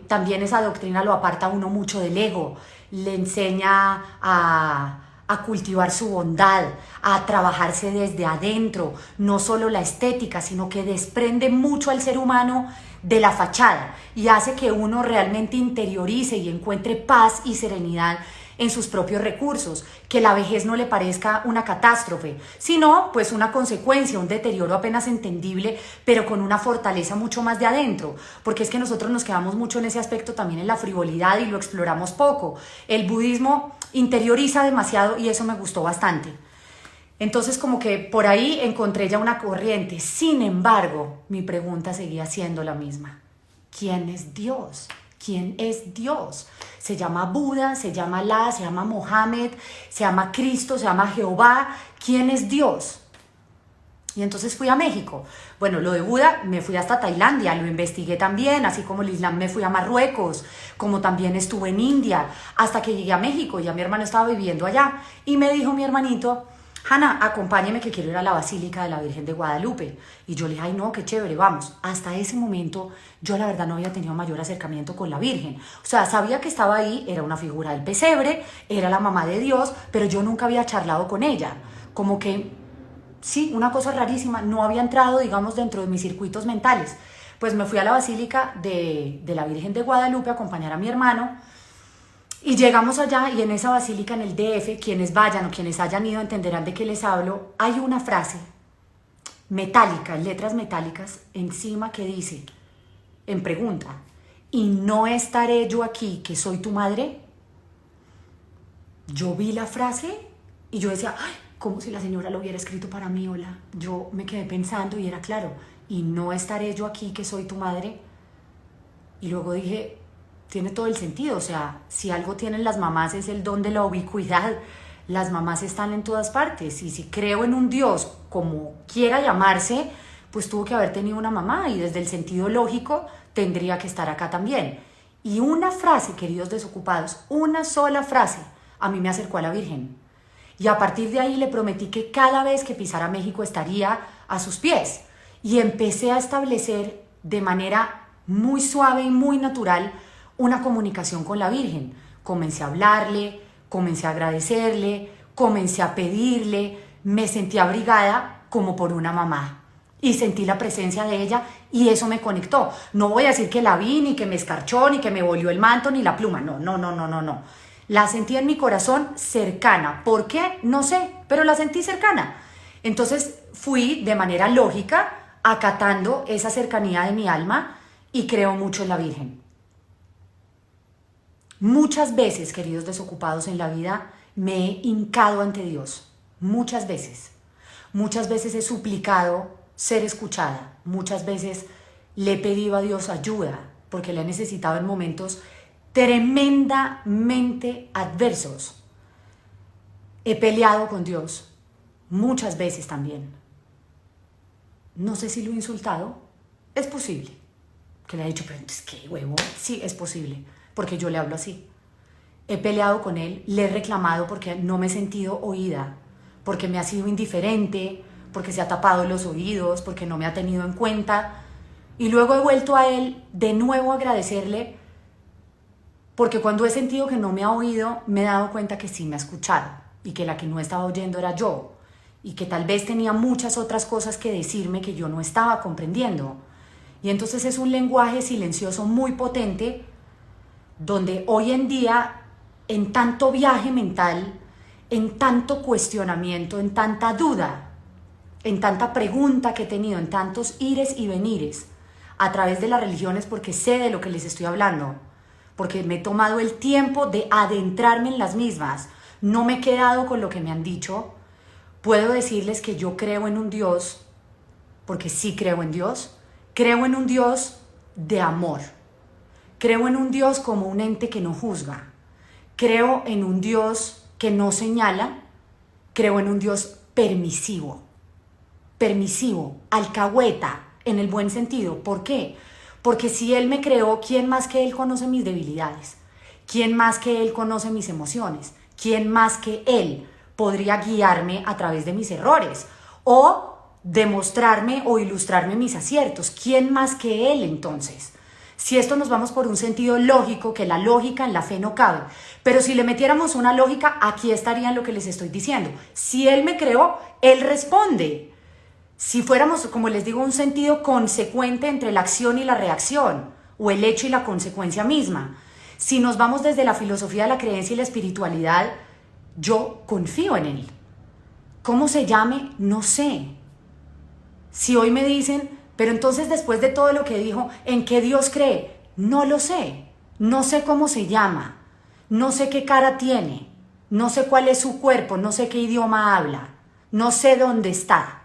también esa doctrina lo aparta a uno mucho del ego, le enseña a cultivar su bondad, a trabajarse desde adentro, no solo la estética, sino que desprende mucho al ser humano de la fachada y hace que uno realmente interiorice y encuentre paz y serenidad en sus propios recursos, que la vejez no le parezca una catástrofe, sino pues una consecuencia, un deterioro apenas entendible, pero con una fortaleza mucho más de adentro, porque es que nosotros nos quedamos mucho en ese aspecto también, en la frivolidad, y lo exploramos poco. El budismo interioriza demasiado y eso me gustó bastante. Entonces como que por ahí encontré ya una corriente. Sin embargo, mi pregunta seguía siendo la misma. ¿Quién es Dios? ¿Quién es Dios? Se llama Buda, se llama Alá, se llama Mohammed, se llama Cristo, se llama Jehová. ¿Quién es Dios? Y entonces fui a México. Bueno, lo de Buda me fui hasta Tailandia, lo investigué también, así como el Islam me fui a Marruecos, como también estuve en India, hasta que llegué a México. Ya mi hermano estaba viviendo allá y me dijo mi hermanito, Hanna, acompáñeme que quiero ir a la Basílica de la Virgen de Guadalupe. Y yo le dije, ay no, qué chévere, vamos. Hasta ese momento yo la verdad no había tenido mayor acercamiento con la Virgen. O sea, sabía que estaba ahí, era una figura del pesebre, era la mamá de Dios, pero yo nunca había charlado con ella. Como que, sí, una cosa rarísima, no había entrado, digamos, dentro de mis circuitos mentales. Pues me fui a la Basílica de la Virgen de Guadalupe a acompañar a mi hermano. Y llegamos allá y en esa basílica, en el DF, quienes vayan o quienes hayan ido entenderán de qué les hablo, hay una frase metálica, en letras metálicas, encima que dice, en pregunta, ¿y no estaré yo aquí que soy tu madre? Yo vi la frase y yo decía, ay, como si la señora lo hubiera escrito para mí, hola. Yo me quedé pensando y era claro, ¿y no estaré yo aquí que soy tu madre? Y luego dije, tiene todo el sentido, o sea, si algo tienen las mamás es el don de la ubicuidad. Las mamás están en todas partes y si creo en un Dios como quiera llamarse, pues tuvo que haber tenido una mamá y desde el sentido lógico tendría que estar acá también. Y una frase, queridos desocupados, una sola frase a mí me acercó a la Virgen. Y a partir de ahí le prometí que cada vez que pisara México estaría a sus pies. Y empecé a establecer de manera muy suave y muy natural una comunicación con la Virgen, comencé a hablarle, comencé a agradecerle, comencé a pedirle, me sentí abrigada como por una mamá y sentí la presencia de ella y eso me conectó. No voy a decir que la vi, ni que me escarchó, ni que me volvió el manto, ni la pluma, no, no, no, no, no, no. La sentí en mi corazón cercana. ¿Por qué? No sé, pero la sentí cercana. Entonces fui de manera lógica acatando esa cercanía de mi alma y creo mucho en la Virgen. Muchas veces, queridos desocupados, en la vida me he hincado ante Dios. Muchas veces. Muchas veces he suplicado ser escuchada. Muchas veces le he pedido a Dios ayuda porque le he necesitado en momentos tremendamente adversos. He peleado con Dios muchas veces también. No sé si lo he insultado. Es posible que le haya dicho, pero entonces, ¿qué huevo? Sí, es posible, porque yo le hablo así. He peleado con él, le he reclamado porque no me he sentido oída, porque me ha sido indiferente, porque se ha tapado los oídos, porque no me ha tenido en cuenta. Y luego he vuelto a él de nuevo a agradecerle, porque cuando he sentido que no me ha oído, me he dado cuenta que sí me ha escuchado y que la que no estaba oyendo era yo y que tal vez tenía muchas otras cosas que decirme que yo no estaba comprendiendo. Y entonces es un lenguaje silencioso muy potente donde hoy en día, en tanto viaje mental, en tanto cuestionamiento, en tanta duda, en tanta pregunta que he tenido, en tantos ires y venires a través de las religiones, porque sé de lo que les estoy hablando, porque me he tomado el tiempo de adentrarme en las mismas, no me he quedado con lo que me han dicho, puedo decirles que yo creo en un Dios, porque sí creo en Dios, creo en un Dios de amor, creo en un Dios como un ente que no juzga, creo en un Dios que no señala, creo en un Dios permisivo, alcahueta, en el buen sentido. ¿Por qué? Porque si Él me creó, ¿quién más que Él conoce mis debilidades? ¿Quién más que Él conoce mis emociones? ¿Quién más que Él podría guiarme a través de mis errores? O demostrarme o ilustrarme mis aciertos. ¿Quién más que Él entonces? Si esto nos vamos por un sentido lógico, que la lógica en la fe no cabe, pero si le metiéramos una lógica, aquí estaría lo que les estoy diciendo. Si Él me creó, Él responde. Si fuéramos, como les digo, un sentido consecuente entre la acción y la reacción, o el hecho y la consecuencia misma. Si nos vamos desde la filosofía de la creencia y la espiritualidad, yo confío en Él. ¿Cómo se llame? No sé. Si hoy me dicen, pero entonces después de todo lo que dijo, ¿en qué Dios cree? No lo sé. No sé cómo se llama. No sé qué cara tiene. No sé cuál es su cuerpo. No sé qué idioma habla. No sé dónde está.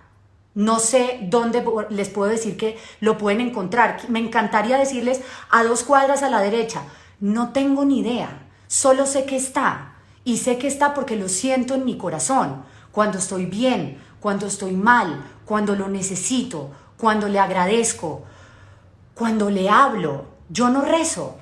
No sé dónde les puedo decir que lo pueden encontrar. Me encantaría decirles a 2 cuadras a la derecha. No tengo ni idea. Solo sé que está. Y sé que está porque lo siento en mi corazón. Cuando estoy bien, cuando estoy mal, cuando lo necesito, cuando le agradezco, cuando le hablo. Yo no rezo.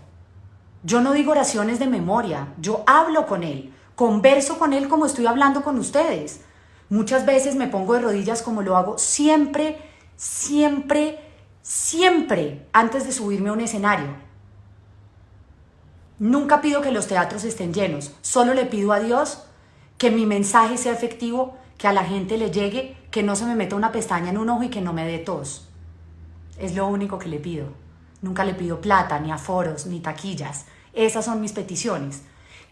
Yo no digo oraciones de memoria. Yo hablo con Él. Converso con Él como estoy hablando con ustedes. Muchas veces me pongo de rodillas como lo hago siempre, siempre, siempre antes de subirme a un escenario. Nunca pido que los teatros estén llenos, solo le pido a Dios que mi mensaje sea efectivo, que a la gente le llegue, que no se me meta una pestaña en un ojo y que no me dé tos. Es lo único que le pido. Nunca le pido plata, ni aforos, ni taquillas. Esas son mis peticiones.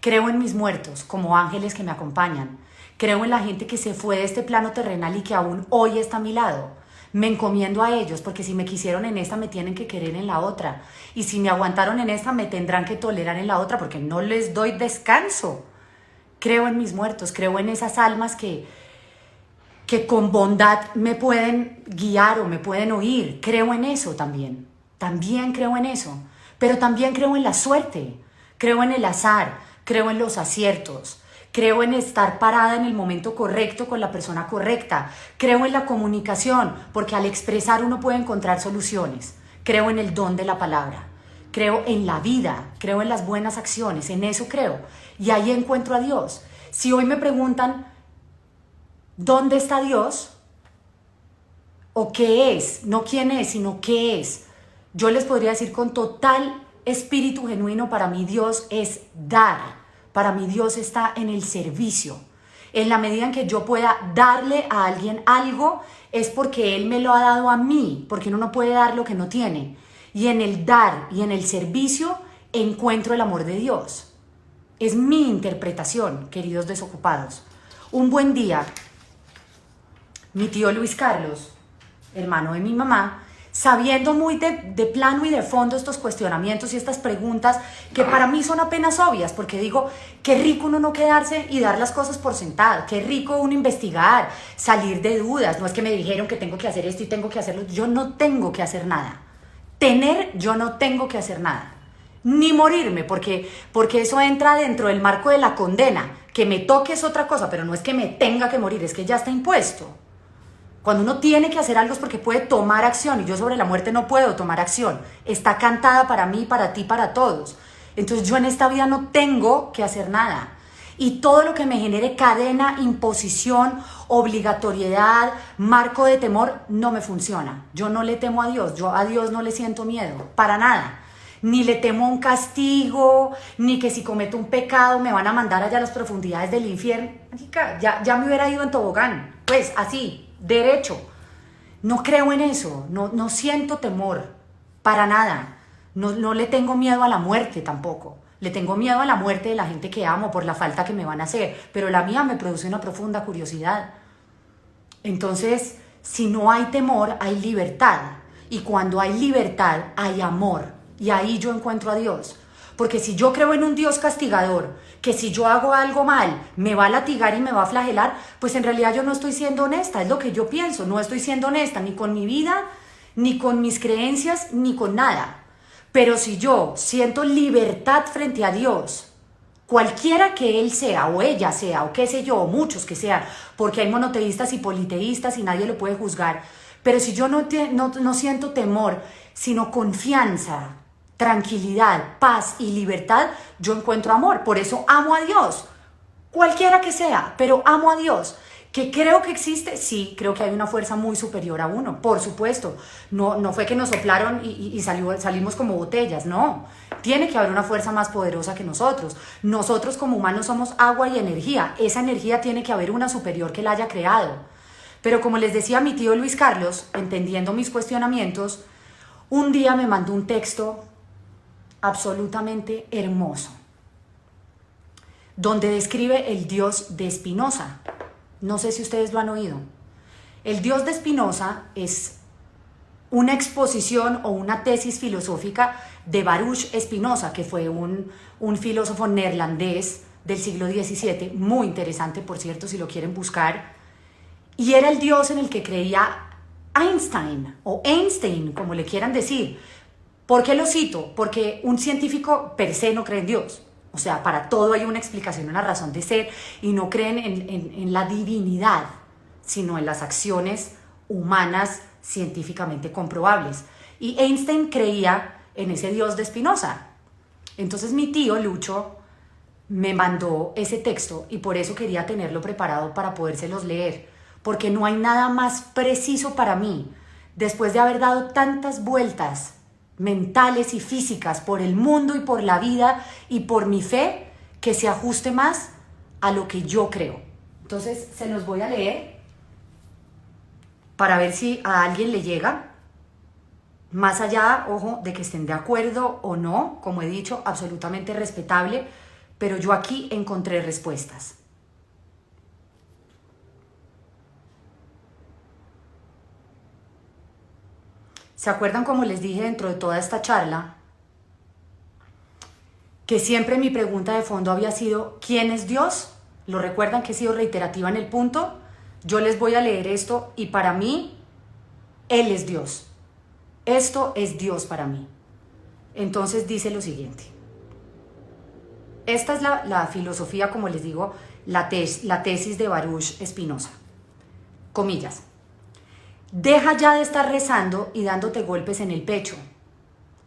Creo en mis muertos como ángeles que me acompañan. Creo en la gente que se fue de este plano terrenal y que aún hoy está a mi lado. Me encomiendo a ellos porque si me quisieron en esta me tienen que querer en la otra. Y si me aguantaron en esta me tendrán que tolerar en la otra porque no les doy descanso. Creo en mis muertos, creo en esas almas que con bondad me pueden guiar o me pueden oír. Creo en eso también. También creo en eso. Pero también creo en la suerte. Creo en el azar. Creo en los aciertos. Creo en estar parada en el momento correcto con la persona correcta. Creo en la comunicación, porque al expresar uno puede encontrar soluciones. Creo en el don de la palabra. Creo en la vida. Creo en las buenas acciones. En eso creo. Y ahí encuentro a Dios. Si hoy me preguntan, ¿dónde está Dios? ¿O qué es? No quién es, sino qué es. Yo les podría decir con total espíritu genuino, para mí Dios es dar. Para mí Dios está en el servicio. En la medida en que yo pueda darle a alguien algo, es porque Él me lo ha dado a mí, porque uno no puede dar lo que no tiene. Y en el dar y en el servicio encuentro el amor de Dios. Es mi interpretación, queridos desocupados. Un buen día, mi tío Luis Carlos, hermano de mi mamá, sabiendo muy de plano y de fondo estos cuestionamientos y estas preguntas que para mí son apenas obvias, porque digo, qué rico uno no quedarse y dar las cosas por sentado, qué rico uno investigar, salir de dudas. No es que me dijeron que tengo que hacer esto y tengo que hacerlo. Yo no tengo que hacer nada. Yo no tengo que hacer nada. Ni morirme, porque eso entra dentro del marco de la condena. Que me toque es otra cosa, pero no es que me tenga que morir, es que ya está impuesto. Cuando uno tiene que hacer algo es porque puede tomar acción, y yo sobre la muerte no puedo tomar acción. Está cantada para mí, para ti, para todos. Entonces yo en esta vida no tengo que hacer nada. Y todo lo que me genere cadena, imposición, obligatoriedad, marco de temor, no me funciona. Yo no le temo a Dios, yo a Dios no le siento miedo, para nada. Ni le temo a un castigo, ni que si cometo un pecado me van a mandar allá a las profundidades del infierno. Ya me hubiera ido en tobogán, pues así, derecho. No creo en eso, no siento temor, para nada. No le tengo miedo a la muerte tampoco. Le tengo miedo a la muerte de la gente que amo por la falta que me van a hacer, pero la mía me produce una profunda curiosidad. Entonces, si no hay temor, hay libertad. Y cuando hay libertad, hay amor. Y ahí yo encuentro a Dios. Porque si yo creo en un Dios castigador, que si yo hago algo mal, me va a latigar y me va a flagelar, pues en realidad yo no estoy siendo honesta, es lo que yo pienso. No estoy siendo honesta ni con mi vida, ni con mis creencias, ni con nada. Pero si yo siento libertad frente a Dios, cualquiera que Él sea, o ella sea, o qué sé yo, o muchos que sean, porque hay monoteístas y politeístas y nadie lo puede juzgar, pero si yo no siento temor, sino confianza, tranquilidad, paz y libertad, yo encuentro amor. Por eso amo a Dios, cualquiera que sea, pero amo a Dios. ¿Que creo que existe? Sí, creo que hay una fuerza muy superior a uno, por supuesto. No fue que nos soplaron y salimos como botellas, no. Tiene que haber una fuerza más poderosa que nosotros. Nosotros como humanos somos agua y energía. Esa energía tiene que haber una superior que la haya creado. Pero como les decía mi tío Luis Carlos, entendiendo mis cuestionamientos, un día me mandó un texto absolutamente hermoso, donde describe el Dios de Spinoza. No sé si ustedes lo han oído. El Dios de Spinoza es una exposición o una tesis filosófica de Baruch Spinoza, que fue un filósofo neerlandés del siglo XVII, muy interesante, por cierto, si lo quieren buscar. Y era el Dios en el que creía Einstein, o Einstein, como le quieran decir. ¿Por qué lo cito? Porque un científico per se no cree en Dios. O sea, para todo hay una explicación, una razón de ser, y no creen en la divinidad, sino en las acciones humanas científicamente comprobables. Y Einstein creía en ese Dios de Spinoza. Entonces mi tío Lucho me mandó ese texto y por eso quería tenerlo preparado para podérselos leer, porque no hay nada más preciso para mí, después de haber dado tantas vueltas mentales y físicas por el mundo y por la vida y por mi fe, que se ajuste más a lo que yo creo. Entonces se los voy a leer para ver si a alguien le llega, más allá, ojo, de que estén de acuerdo o no, como he dicho, absolutamente respetable, pero yo aquí encontré respuestas. ¿Se acuerdan, como les dije dentro de toda esta charla, que siempre mi pregunta de fondo había sido ¿quién es Dios? ¿Lo recuerdan que he sido reiterativa en el punto? Yo les voy a leer esto y para mí, Él es Dios. Esto es Dios para mí. Entonces dice lo siguiente. Esta es la filosofía, como les digo, la tesis de Baruch Spinoza. Comillas. Deja ya de estar rezando y dándote golpes en el pecho.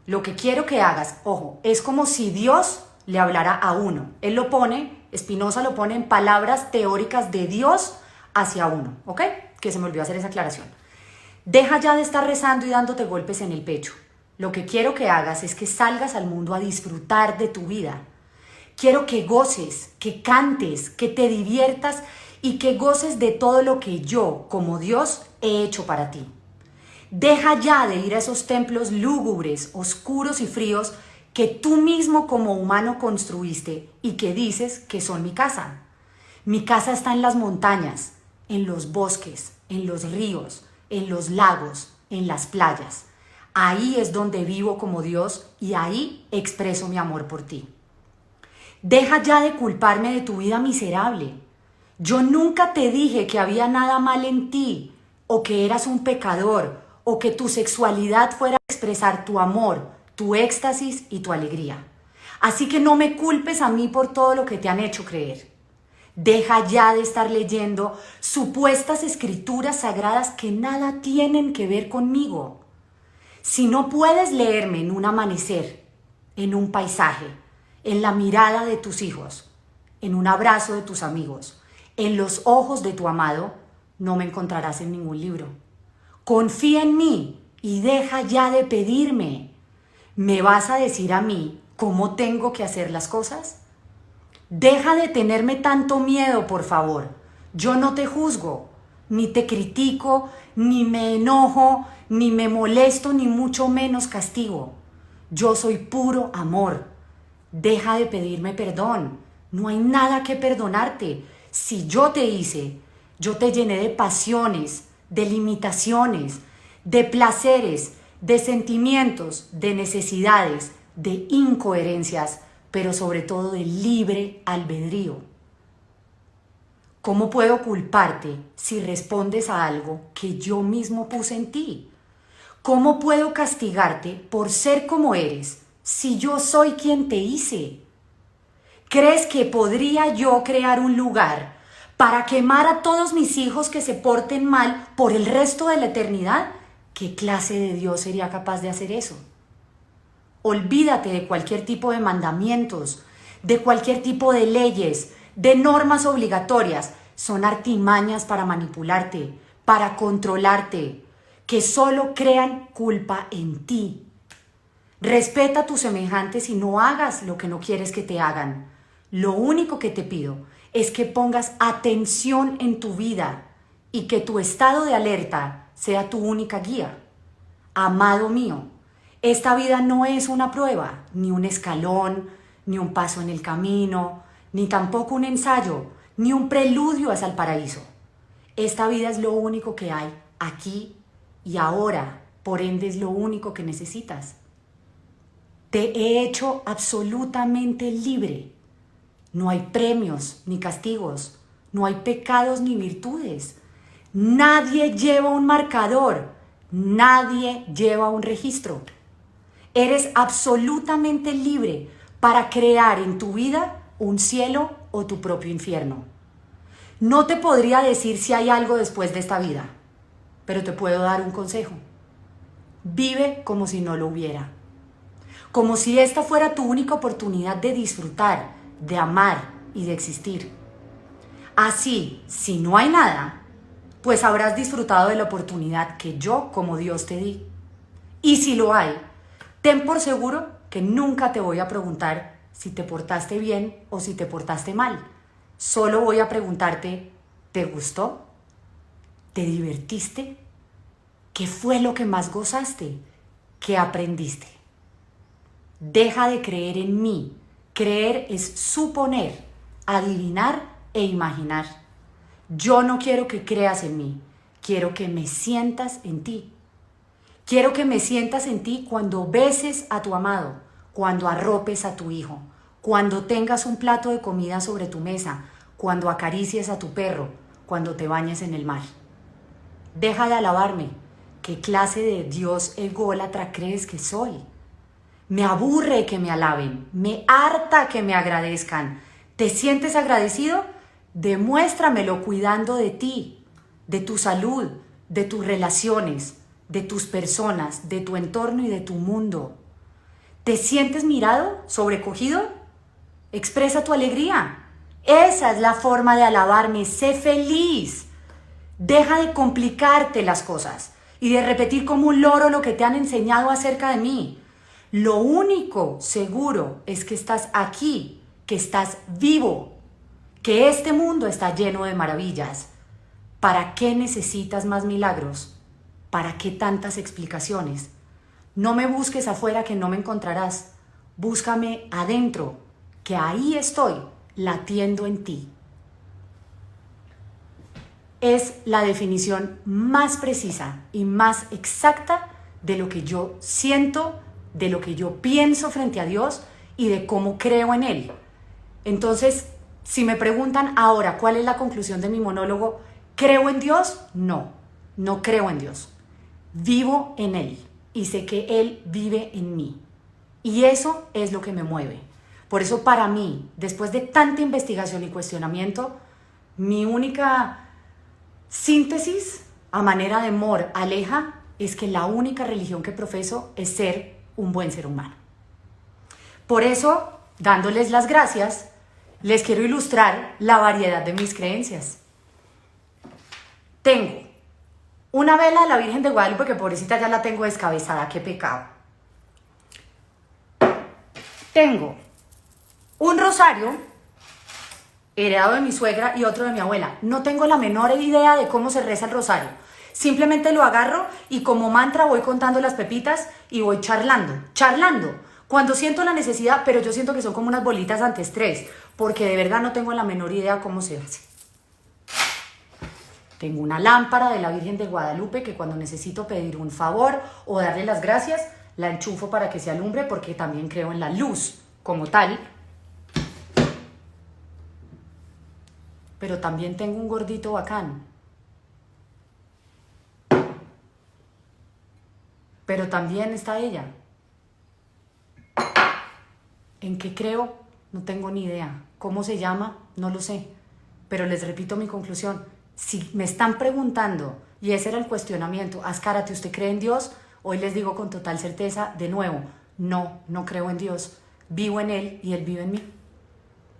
Lo que quiero que hagas, ojo, es como si Dios le hablara a uno. Él lo pone, Spinoza lo pone en palabras teóricas de Dios hacia uno, ¿ok? Que se me olvidó hacer esa aclaración. Deja ya de estar rezando y dándote golpes en el pecho. Lo que quiero que hagas es que salgas al mundo a disfrutar de tu vida. Quiero que goces, que cantes, que te diviertas y que goces de todo lo que yo, como Dios, he hecho para ti. Deja ya de ir a esos templos lúgubres, oscuros y fríos que tú mismo como humano construiste y que dices que son mi casa. Mi casa está en las montañas, en los bosques, en los ríos, en los lagos, en las playas. Ahí es donde vivo como Dios y ahí expreso mi amor por ti. Deja ya de culparme de tu vida miserable. Yo nunca te dije que había nada mal en ti, o que eras un pecador, o que tu sexualidad fuera a expresar tu amor, tu éxtasis y tu alegría. Así que no me culpes a mí por todo lo que te han hecho creer. Deja ya de estar leyendo supuestas escrituras sagradas que nada tienen que ver conmigo. Si no puedes leerme en un amanecer, en un paisaje, en la mirada de tus hijos, en un abrazo de tus amigos, en los ojos de tu amado, no me encontrarás en ningún libro. Confía en mí y deja ya de pedirme. ¿Me vas a decir a mí cómo tengo que hacer las cosas? Deja de tenerme tanto miedo, por favor. Yo no te juzgo, ni te critico, ni me enojo, ni me molesto, ni mucho menos castigo. Yo soy puro amor. Deja de pedirme perdón. No hay nada que perdonarte. Si yo te hice, yo te llené de pasiones, de limitaciones, de placeres, de sentimientos, de necesidades, de incoherencias, pero sobre todo de libre albedrío. ¿Cómo puedo culparte si respondes a algo que yo mismo puse en ti? ¿Cómo puedo castigarte por ser como eres si yo soy quien te hice? ¿Crees que podría yo crear un lugar para quemar a todos mis hijos que se porten mal por el resto de la eternidad? ¿Qué clase de Dios sería capaz de hacer eso? Olvídate de cualquier tipo de mandamientos, de cualquier tipo de leyes, de normas obligatorias. Son artimañas para manipularte, para controlarte, que solo crean culpa en ti. Respeta a tus semejantes y no hagas lo que no quieres que te hagan. Lo único que te pido es que pongas atención en tu vida y que tu estado de alerta sea tu única guía. Amado mío, esta vida no es una prueba, ni un escalón, ni un paso en el camino, ni tampoco un ensayo, ni un preludio hacia el paraíso. Esta vida es lo único que hay aquí y ahora, por ende es lo único que necesitas. Te he hecho absolutamente libre. No hay premios ni castigos, no hay pecados ni virtudes. Nadie lleva un marcador, nadie lleva un registro. Eres absolutamente libre para crear en tu vida un cielo o tu propio infierno. No te podría decir si hay algo después de esta vida, pero te puedo dar un consejo. Vive como si no lo hubiera. Como si esta fuera tu única oportunidad de disfrutar, de amar y de existir. Así, si no hay nada, pues habrás disfrutado de la oportunidad que yo como Dios te di. Y si lo hay, ten por seguro que nunca te voy a preguntar si te portaste bien o si te portaste mal. Solo voy a preguntarte, ¿te gustó? ¿Te divertiste? ¿Qué fue lo que más gozaste? ¿Qué aprendiste? Deja de creer en mí. Creer es suponer, adivinar e imaginar. Yo no quiero que creas en mí, quiero que me sientas en ti. Quiero que me sientas en ti cuando beses a tu amado, cuando arropes a tu hijo, cuando tengas un plato de comida sobre tu mesa, cuando acaricies a tu perro, cuando te bañes en el mar. Deja de alabarme. ¿Qué clase de Dios ególatra crees que soy? Me aburre que me alaben, me harta que me agradezcan. ¿Te sientes agradecido? Demuéstramelo cuidando de ti, de tu salud, de tus relaciones, de tus personas, de tu entorno y de tu mundo. ¿Te sientes mirado, sobrecogido? Expresa tu alegría. Esa es la forma de alabarme. Sé feliz. Deja de complicarte las cosas. y de repetir como un loro lo que te han enseñado acerca de mí. Lo único seguro es que estás aquí, que estás vivo, que este mundo está lleno de maravillas. ¿Para qué necesitas más milagros? ¿Para qué tantas explicaciones? No me busques afuera que no me encontrarás. Búscame adentro, que ahí estoy, latiendo en ti. Es la definición más precisa y más exacta de lo que yo siento, de lo que yo pienso frente a Dios y de cómo creo en Él. Entonces, si me preguntan ahora cuál es la conclusión de mi monólogo, ¿creo en Dios? No, no creo en Dios. Vivo en Él y sé que Él vive en mí. Y eso es lo que me mueve. Por eso para mí, después de tanta investigación y cuestionamiento, mi única síntesis a manera de moraleja es que la única religión que profeso es ser un buen ser humano. Por eso, dándoles las gracias, les quiero ilustrar la variedad de mis creencias. Tengo una vela de la Virgen de Guadalupe, que pobrecita ya la tengo descabezada, qué pecado. Tengo un rosario heredado de mi suegra y otro de mi abuela. No tengo la menor idea de cómo se reza el rosario. Simplemente lo agarro y como mantra voy contando las pepitas y voy charlando. Cuando siento la necesidad, pero yo siento que son como unas bolitas antiestrés, porque de verdad no tengo la menor idea cómo se hace. Tengo una lámpara de la Virgen de Guadalupe que cuando necesito pedir un favor o darle las gracias, la enchufo para que se alumbre porque también creo en la luz como tal. Pero también tengo un gordito bacán. Pero también está ella. ¿En qué creo? No tengo ni idea. ¿Cómo se llama? No lo sé. Pero les repito mi conclusión. Si me están preguntando, y ese era el cuestionamiento, Azcárate, ¿usted cree en Dios? Hoy les digo con total certeza, de nuevo, no creo en Dios. Vivo en Él y Él vive en mí.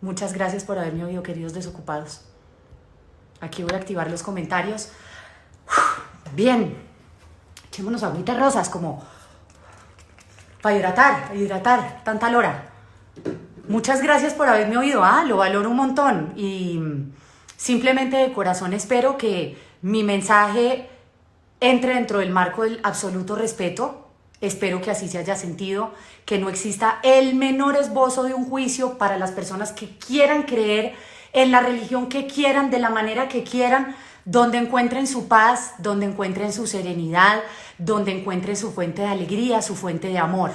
Muchas gracias por haberme oído, queridos desocupados. Aquí voy a activar los comentarios. Bien, echémonos agüitas rosas como para hidratar, tanta lora. Muchas gracias por haberme oído, lo valoro un montón y simplemente de corazón espero que mi mensaje entre dentro del marco del absoluto respeto. Espero que así se haya sentido, que no exista el menor esbozo de un juicio para las personas que quieran creer en la religión que quieran, de la manera que quieran, donde encuentren su paz, donde encuentren su serenidad, donde encuentren su fuente de alegría, su fuente de amor.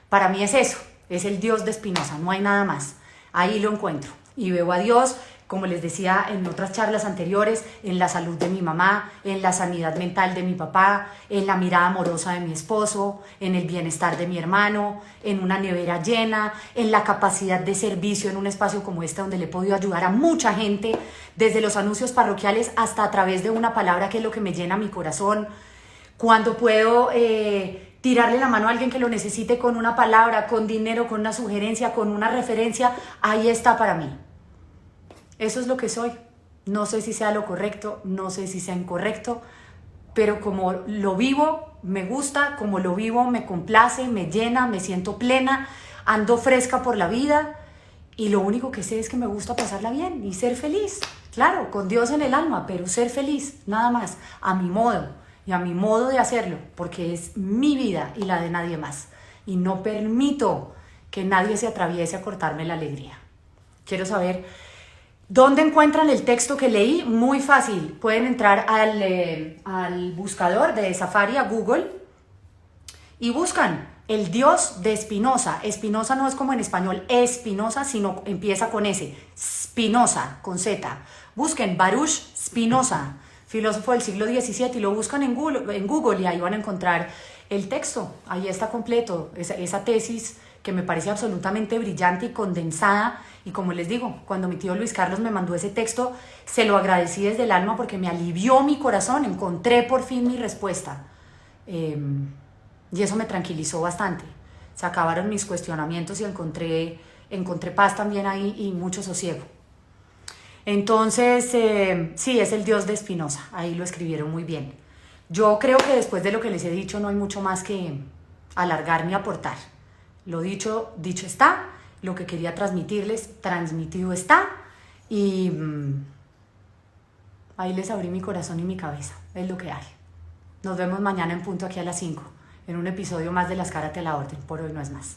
Para mí es eso, es el Dios de Spinoza, no hay nada más. Ahí lo encuentro y veo a Dios, como les decía en otras charlas anteriores, en la salud de mi mamá, en la sanidad mental de mi papá, en la mirada amorosa de mi esposo, en el bienestar de mi hermano, en una nevera llena, en la capacidad de servicio en un espacio como este donde le he podido ayudar a mucha gente, desde los anuncios parroquiales hasta a través de una palabra que es lo que me llena mi corazón. Cuando puedo tirarle la mano a alguien que lo necesite con una palabra, con dinero, con una sugerencia, con una referencia, ahí está para mí. Eso es lo que soy. No sé si sea lo correcto, no sé si sea incorrecto, pero como lo vivo, me gusta, como lo vivo, me complace, me llena, me siento plena, ando fresca por la vida y lo único que sé es que me gusta pasarla bien y ser feliz. Claro, con Dios en el alma, pero ser feliz, nada más, a mi modo y a mi modo de hacerlo, porque es mi vida y la de nadie más. Y no permito que nadie se atraviese a cortarme la alegría. Quiero saber ¿dónde encuentran el texto que leí? Muy fácil, pueden entrar al buscador de Safari, a Google, y buscan el Dios de Spinoza. Spinoza no es como en español Espinosa, sino empieza con S, Spinoza, con Z. Busquen Baruch Spinoza, filósofo del siglo XVII, y lo buscan en Google y ahí van a encontrar el texto. Ahí está completo, esa tesis que me parece absolutamente brillante y condensada. Y como les digo, cuando mi tío Luis Carlos me mandó ese texto, se lo agradecí desde el alma porque me alivió mi corazón, encontré por fin mi respuesta. Y eso me tranquilizó bastante. Se acabaron mis cuestionamientos y encontré paz también ahí y mucho sosiego. Entonces, sí, es el Dios de Spinoza, ahí lo escribieron muy bien. Yo creo que después de lo que les he dicho no hay mucho más que alargar ni aportar. Lo dicho, dicho está, lo que quería transmitirles, transmitido está, y ahí les abrí mi corazón y mi cabeza, es lo que hay. Nos vemos mañana en punto aquí a las 5, en un episodio más de Las Caras de la Orden. Por hoy no es más.